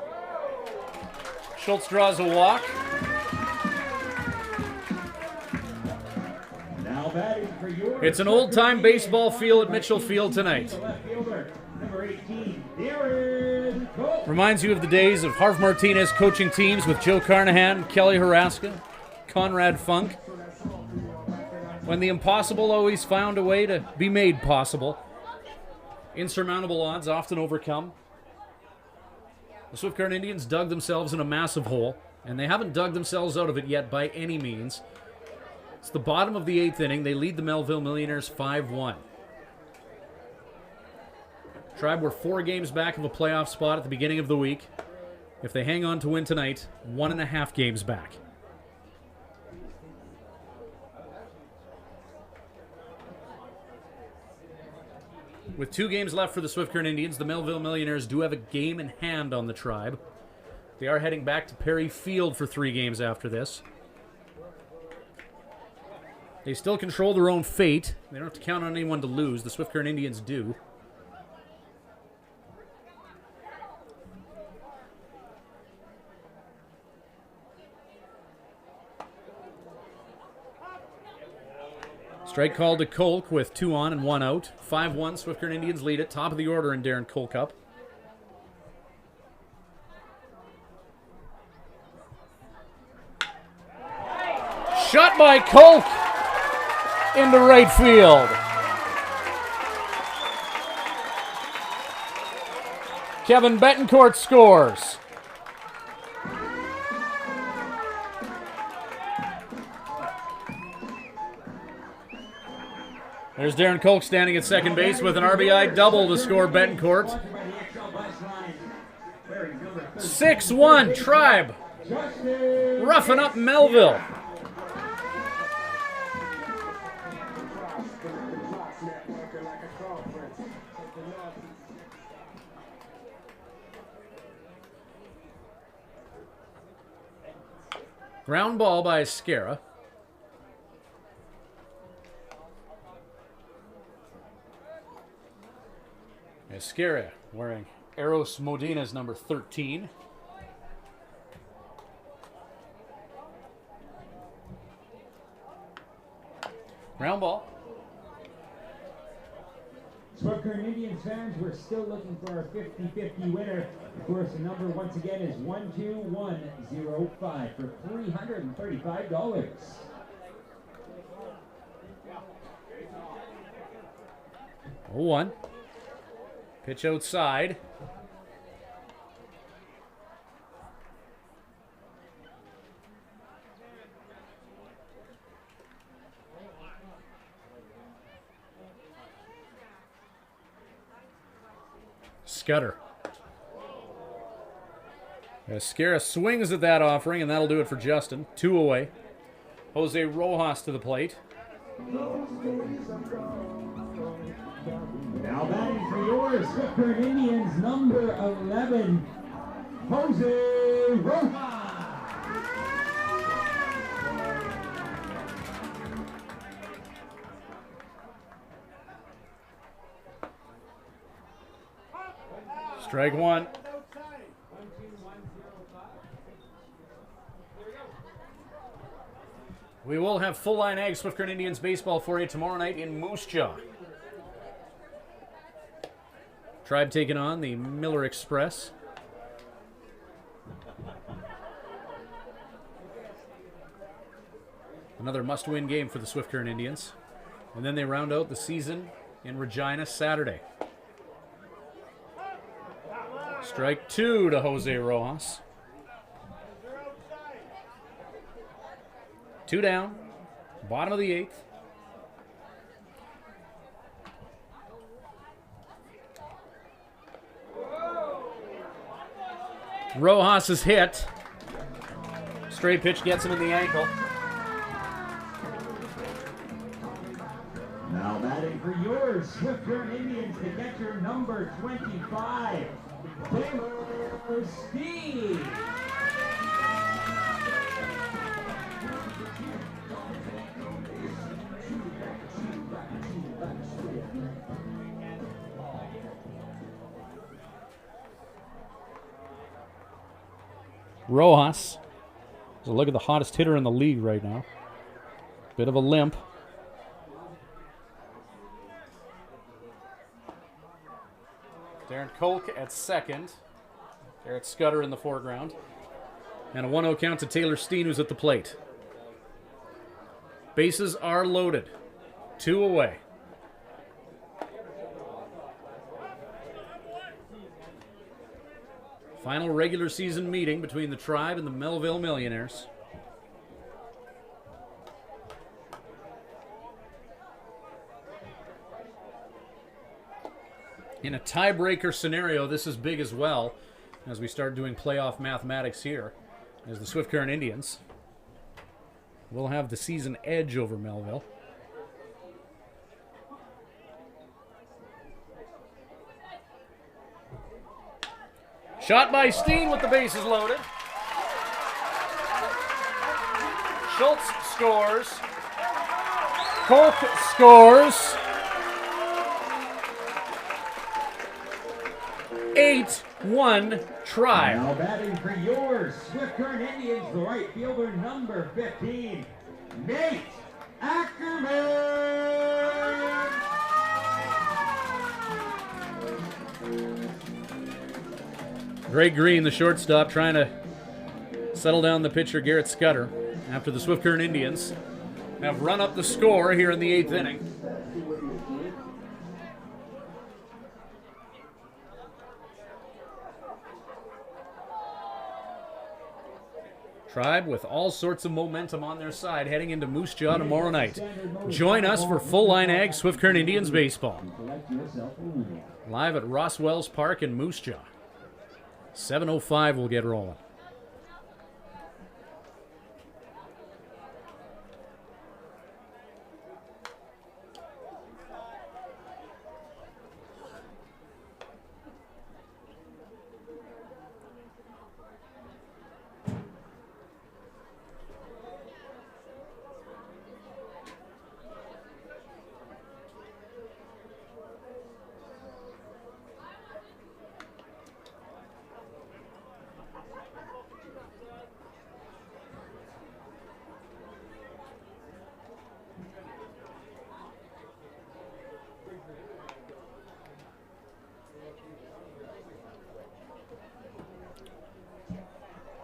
Schultz draws a walk. It's an old-time baseball field at Mitchell Field tonight. Reminds you of the days of Harv Martinez coaching teams with Joe Carnahan, Kelly Haraska, Conrad Funk, when the impossible always found a way to be made possible. Insurmountable odds often overcome. The Swift Current Indians dug themselves in a massive hole, and they haven't dug themselves out of it yet by any means. It's the bottom of the 8th inning. They lead the Melville Millionaires 5-1. Tribe were 4 games back of a playoff spot at the beginning of the week. If they hang on to win tonight, 1.5 games back. With 2 games left for the Swift Current Indians, the Melville Millionaires do have a game in hand on the Tribe. They are heading back to Perry Field for 3 games after this. They still control their own fate. They don't have to count on anyone to lose. The Swift Current Indians do. Strike called to Kolk with 2 on and 1 out. 5-1, Swift Current Indians lead it. Top of the order in Darren Kolk up. Shot by Kolk into right field. Kevin Betancourt scores. There's Darren Kolk standing at second base with an RBI double to score Betancourt. 6-1 Tribe Justin. Roughing up Melville. Ground ball by Esquerra. Esquerra wearing Eros Modina's number 13. Ground ball. Swift Current Indians fans, we're still looking for our 50-50 winner. Of course, the number once again is 12105 for $335. Oh, 1. Pitch outside. Scudder. Esquerra swings at that offering, and that'll do it for Justin. 2 away. Jose Rojas to the plate. Now batting for yours, Swift Current Indians, number 11, Jose Rojas. Strike 1. We will have full line Ag Swift Current Indians baseball for you tomorrow night in Moose Jaw. Tribe taking on the Miller Express. Another must-win game for the Swift Current Indians. And then they round out the season in Regina Saturday. Strike 2 to Jose Rojas. 2 down. Bottom of the 8th. Rojas is hit. Straight pitch gets him in the ankle. Now batting for yours, Swift Current Indians, to get your number 25, Taylor Steve. Rojas. So look at the hottest hitter in the league right now. Bit of a limp. Darren Kolk at second. Garrett Scudder in the foreground. And a 1-0 count to Taylor Steen, who's at the plate. Bases are loaded. 2 away. Final regular season meeting between the Tribe and the Melville Millionaires. In a tiebreaker scenario, this is big as well, as we start doing playoff mathematics here, as the Swift Current Indians will have the season edge over Melville. Shot by Steen with the bases loaded. Schultz scores. Kolk scores. 8-1 Tribe. Now batting for yours, Swift Current Indians, the right fielder, number 15, Nate Ackerman. Greg Green, the shortstop, trying to settle down the pitcher, Garrett Scudder, after the Swift Current Indians have run up the score here in the 8th inning. Tribe with all sorts of momentum on their side heading into Moose Jaw tomorrow night. Join us for Full Line Ag Swift Current Indians baseball. Live at Ross Wells Park in Moose Jaw. 7:05 we'll get rolling.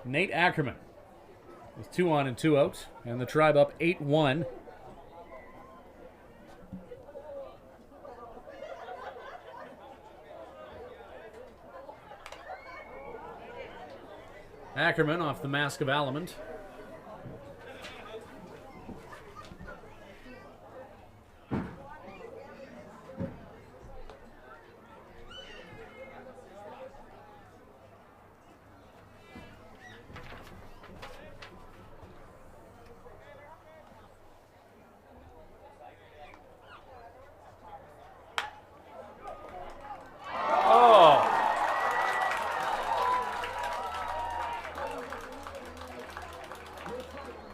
Nate Ackerman with 2 on and 2 out, and the Tribe up 8-1. Ackerman off the Mask of Aliment.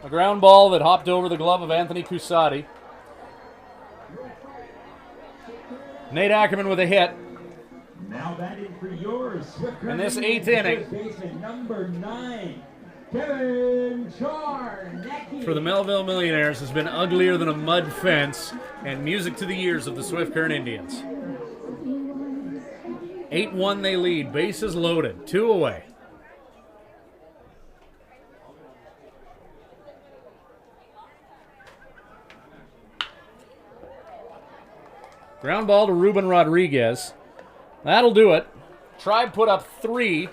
A ground ball that hopped over the glove of Anthony Cusati. Nate Ackerman with a hit. Now batting for yours, Swift Current In this Indians, 8th inning. baseman number 9, Kevin Charnecki. For the Melville Millionaires has been uglier than a mud fence and music to the ears of the Swift Current Indians. 8-1 they lead, bases loaded, 2 away. Ground ball to Ruben Rodriguez. That'll do it. Tribe put up 3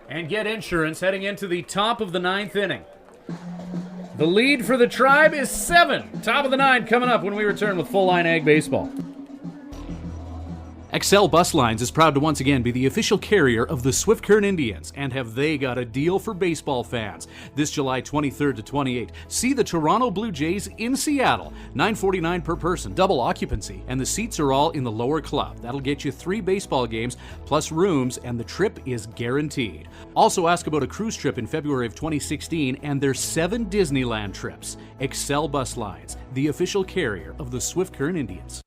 and get insurance heading into the top of the 9th inning. The lead for the Tribe is 7. Top of the 9 coming up when we return with Full Line Ag Baseball. Excel Bus Lines is proud to once again be the official carrier of the Swift Current Indians, and have they got a deal for baseball fans. This July 23rd to 28th, see the Toronto Blue Jays in Seattle. $9.49 per person, double occupancy, and the seats are all in the lower club. That'll get you 3 baseball games plus rooms, and the trip is guaranteed. Also ask about a cruise trip in February of 2016 and their 7 Disneyland trips. Excel Bus Lines, the official carrier of the Swift Current Indians.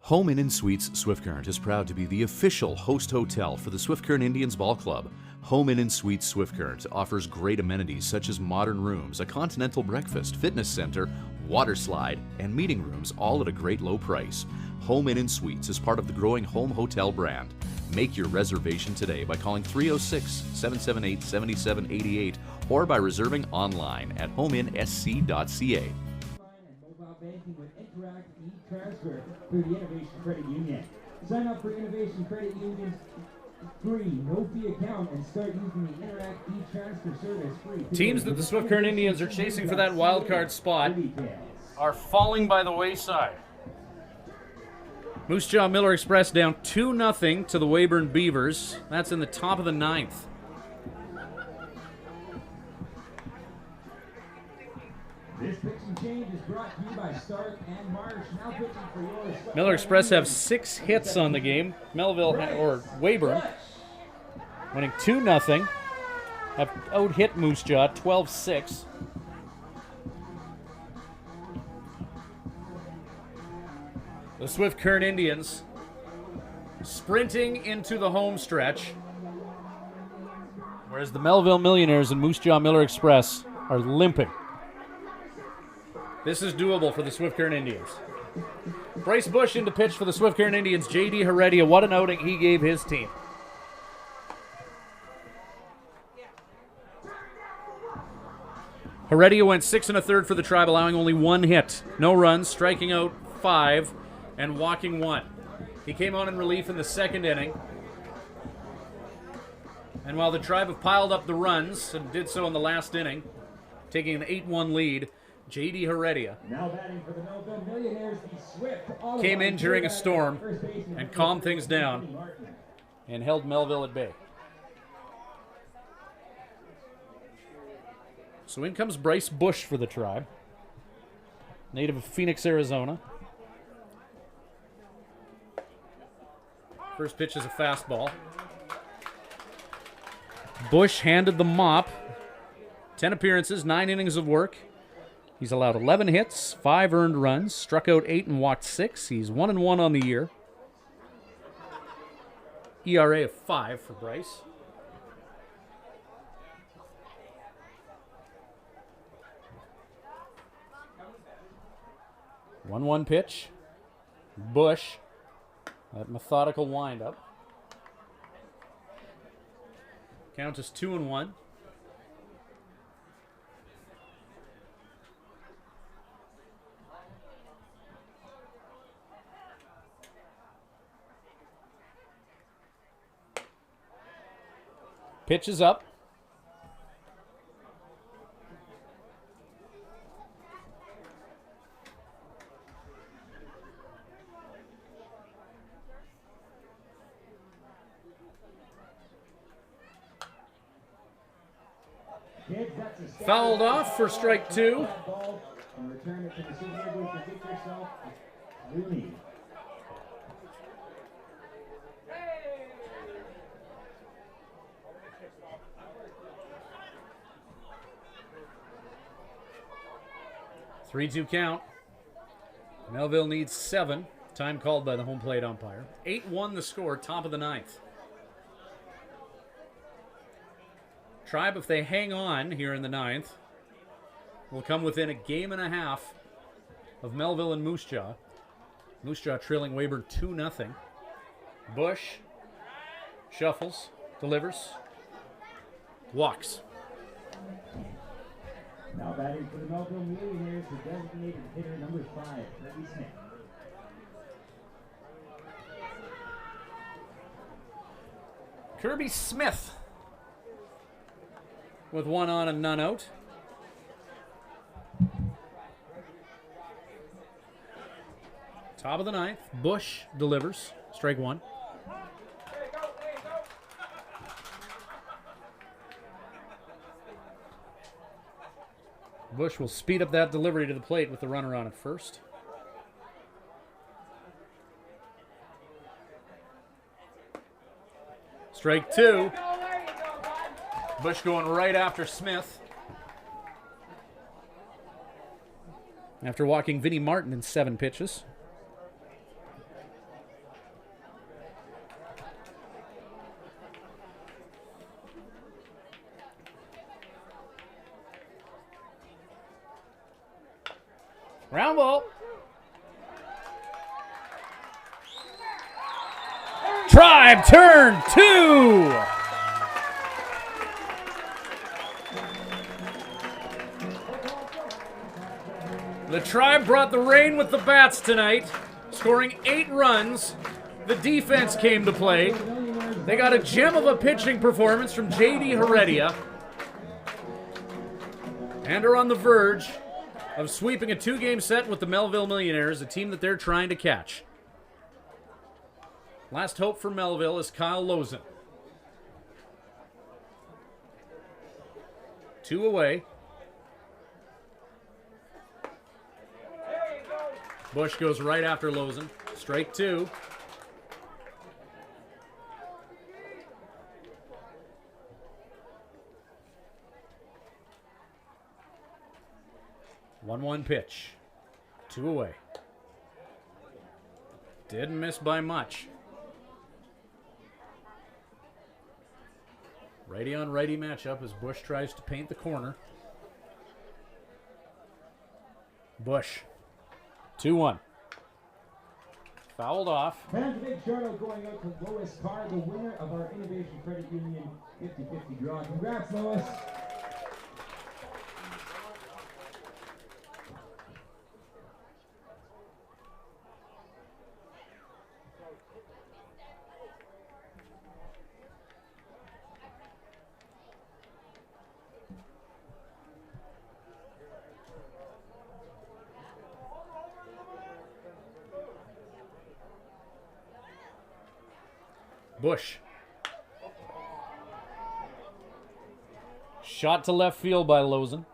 Home Inn & Suites Swift Current is proud to be the official host hotel for the Swift Current Indians Ball Club. Home Inn & Suites Swift Current offers great amenities such as modern rooms, a continental breakfast, fitness center, water slide, and meeting rooms, all at a great low price. Home Inn & Suites is part of the growing home hotel brand. Make your reservation today by calling 306-778-7788 or by reserving online at homeinsc.ca. Banking with Interact e-Transfer through the Innovation Credit Union. Sign up for Innovation Credit Union's free, no-fee account and start using the Interact e-Transfer service free. Teams that the Swift Current Indians are chasing for that wild card spot are falling by the wayside. Moose Jaw Miller Express down 2-0 to the Weyburn Beavers. That's in the top of the 9th. This pitching change is brought to you by Stark and Marsh. Now pitching for yours. Miller Express have 6 hits on the game. Melville or Weyburn winning 2-0. Have out-hit Moose Jaw 12-6. The Swift Current Indians sprinting into the home stretch, whereas the Melville Millionaires and Moose Jaw Miller Express are limping. This is doable for the Swift Current Indians. Bryce Bush into pitch for the Swift Current Indians. J.D. Heredia, what an outing he gave his team. Heredia went 6 1/3 for the Tribe, allowing only 1 hit. No runs, striking out 5 and walking 1. He came on in relief in the 2nd inning. And while the Tribe have piled up the runs and did so in the last inning, taking an 8-1 lead, J.D. Heredia now batting for the Melville Millionaires, the Swift came in during a storm and calmed things down and held Melville at bay. So in comes Bryce Bush for the Tribe, native of Phoenix, Arizona. First pitch is a fastball. Bush handed the mop. 10 appearances, 9 innings of work. He's allowed 11 hits, 5 earned runs, struck out 8 and walked 6. He's 1-1 on the year. ERA of 5 for Bryce. One pitch. Bush. That methodical windup. Count is 2-1. Pitch is up. Fouled off for strike 2. And return it to the city to get yourself Rooney. Three-two count. Melville needs 7. Time called by the home plate umpire. 8-1 the score, top of the 9th. Tribe, if they hang on here in the 9th, will come within a game and a half of Melville and Moose Jaw. Moose Jaw trailing Weyburn 2-0. Bush shuffles, delivers, walks. Now batting for the Melville Millionaires, the designated hitter number 5, Kirby Smith. Kirby Smith with 1 on and none out. Top of the 9th, Bush delivers, strike 1. Bush will speed up that delivery to the plate with the runner on at first. Strike 2. Bush going right after Smith. After walking Vinnie Martin in 7 pitches. Ground ball. Tribe turn 2. The Tribe brought the rain with the bats tonight, scoring 8 runs. The defense came to play. They got a gem of a pitching performance from J.D. Heredia and are on the verge of sweeping a 2-game set with the Melville Millionaires, a team that they're trying to catch. Last hope for Melville is Kyle Lozen. 2 away. Bush goes right after Lozen. Strike 2. One pitch. 2 away. Didn't miss by much. Righty on righty matchup as Bush tries to paint the corner. Bush. 2-1. Fouled off. And a big shout out going out to Lois Carr, the winner of our Innovation Credit Union 50-50 draw. Congrats, Lois. Bush. Shot to left field by Lozen.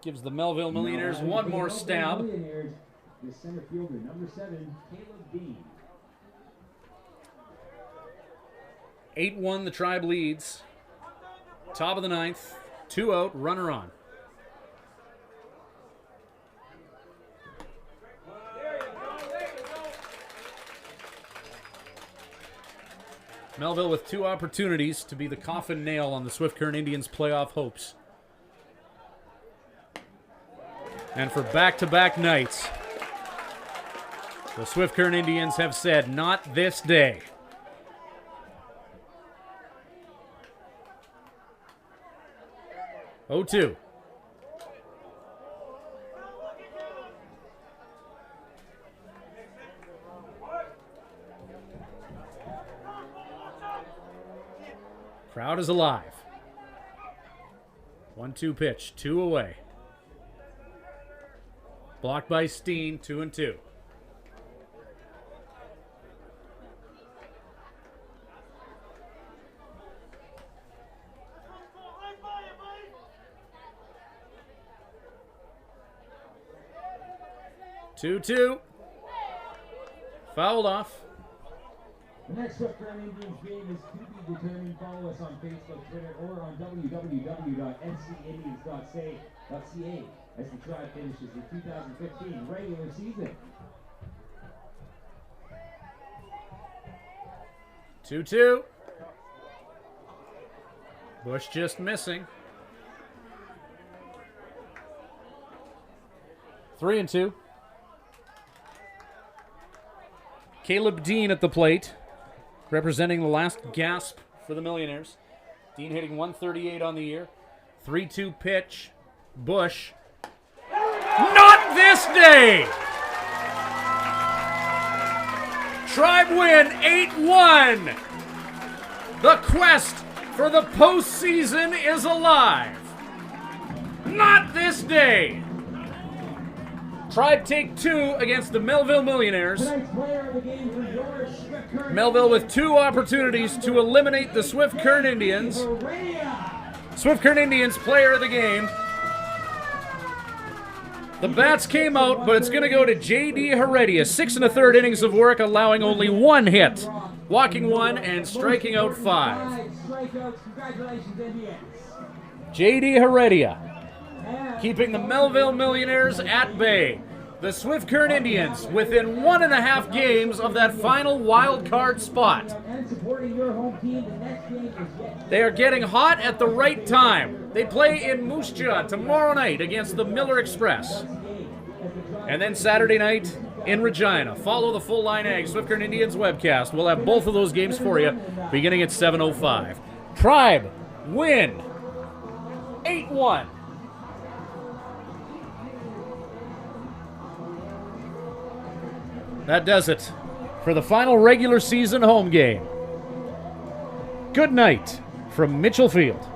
Gives the Melville Millionaires one more stab. The center fielder, number 7, Caleb Dean. 8-1, the Tribe leads. Top of the 9th. 2 out, runner on. Melville with 2 opportunities to be the coffin nail on the Swift Current Indians' playoff hopes. And for back-to-back nights, the Swift Current Indians have said, not this day. 0-2. Crowd is alive. 1-2 pitch, 2 away. Blocked by Steen, 2-2. Two. Fouled off. The next Swift Current Indians game is to be determined. Follow us on Facebook, Twitter, or on www.fcindians.ca as the Tribe finishes the 2015 regular season. 2-2. Bush just missing. 3-2. Caleb Dean at the plate, representing the last gasp for the Millionaires. Dean hitting 138 on the year. 3-2 pitch. Bush. Not this day! Tribe win 8-1. The quest for the postseason is alive. Not this day. Tribe take 2 against the Melville Millionaires. Melville with 2 opportunities to eliminate the Swift Current Indians. Swift Current Indians player of the game. The bats came out, but it's going to go to J.D. Heredia. 6 1/3 innings of work, allowing only 1 hit. Walking 1 and striking out 5. J.D. Heredia keeping the Melville Millionaires at bay. The Swift Current Indians within 1.5 games of that final wild card spot. They are getting hot at the right time. They play in Moose Jaw tomorrow night against the Miller Express. And then Saturday night in Regina. Follow the Full Line Ag Swift Current Indians webcast. We'll have both of those games for you beginning at 7:05. Tribe win 8-1. That does it for the final regular season home game. Good night from Mitchell Field.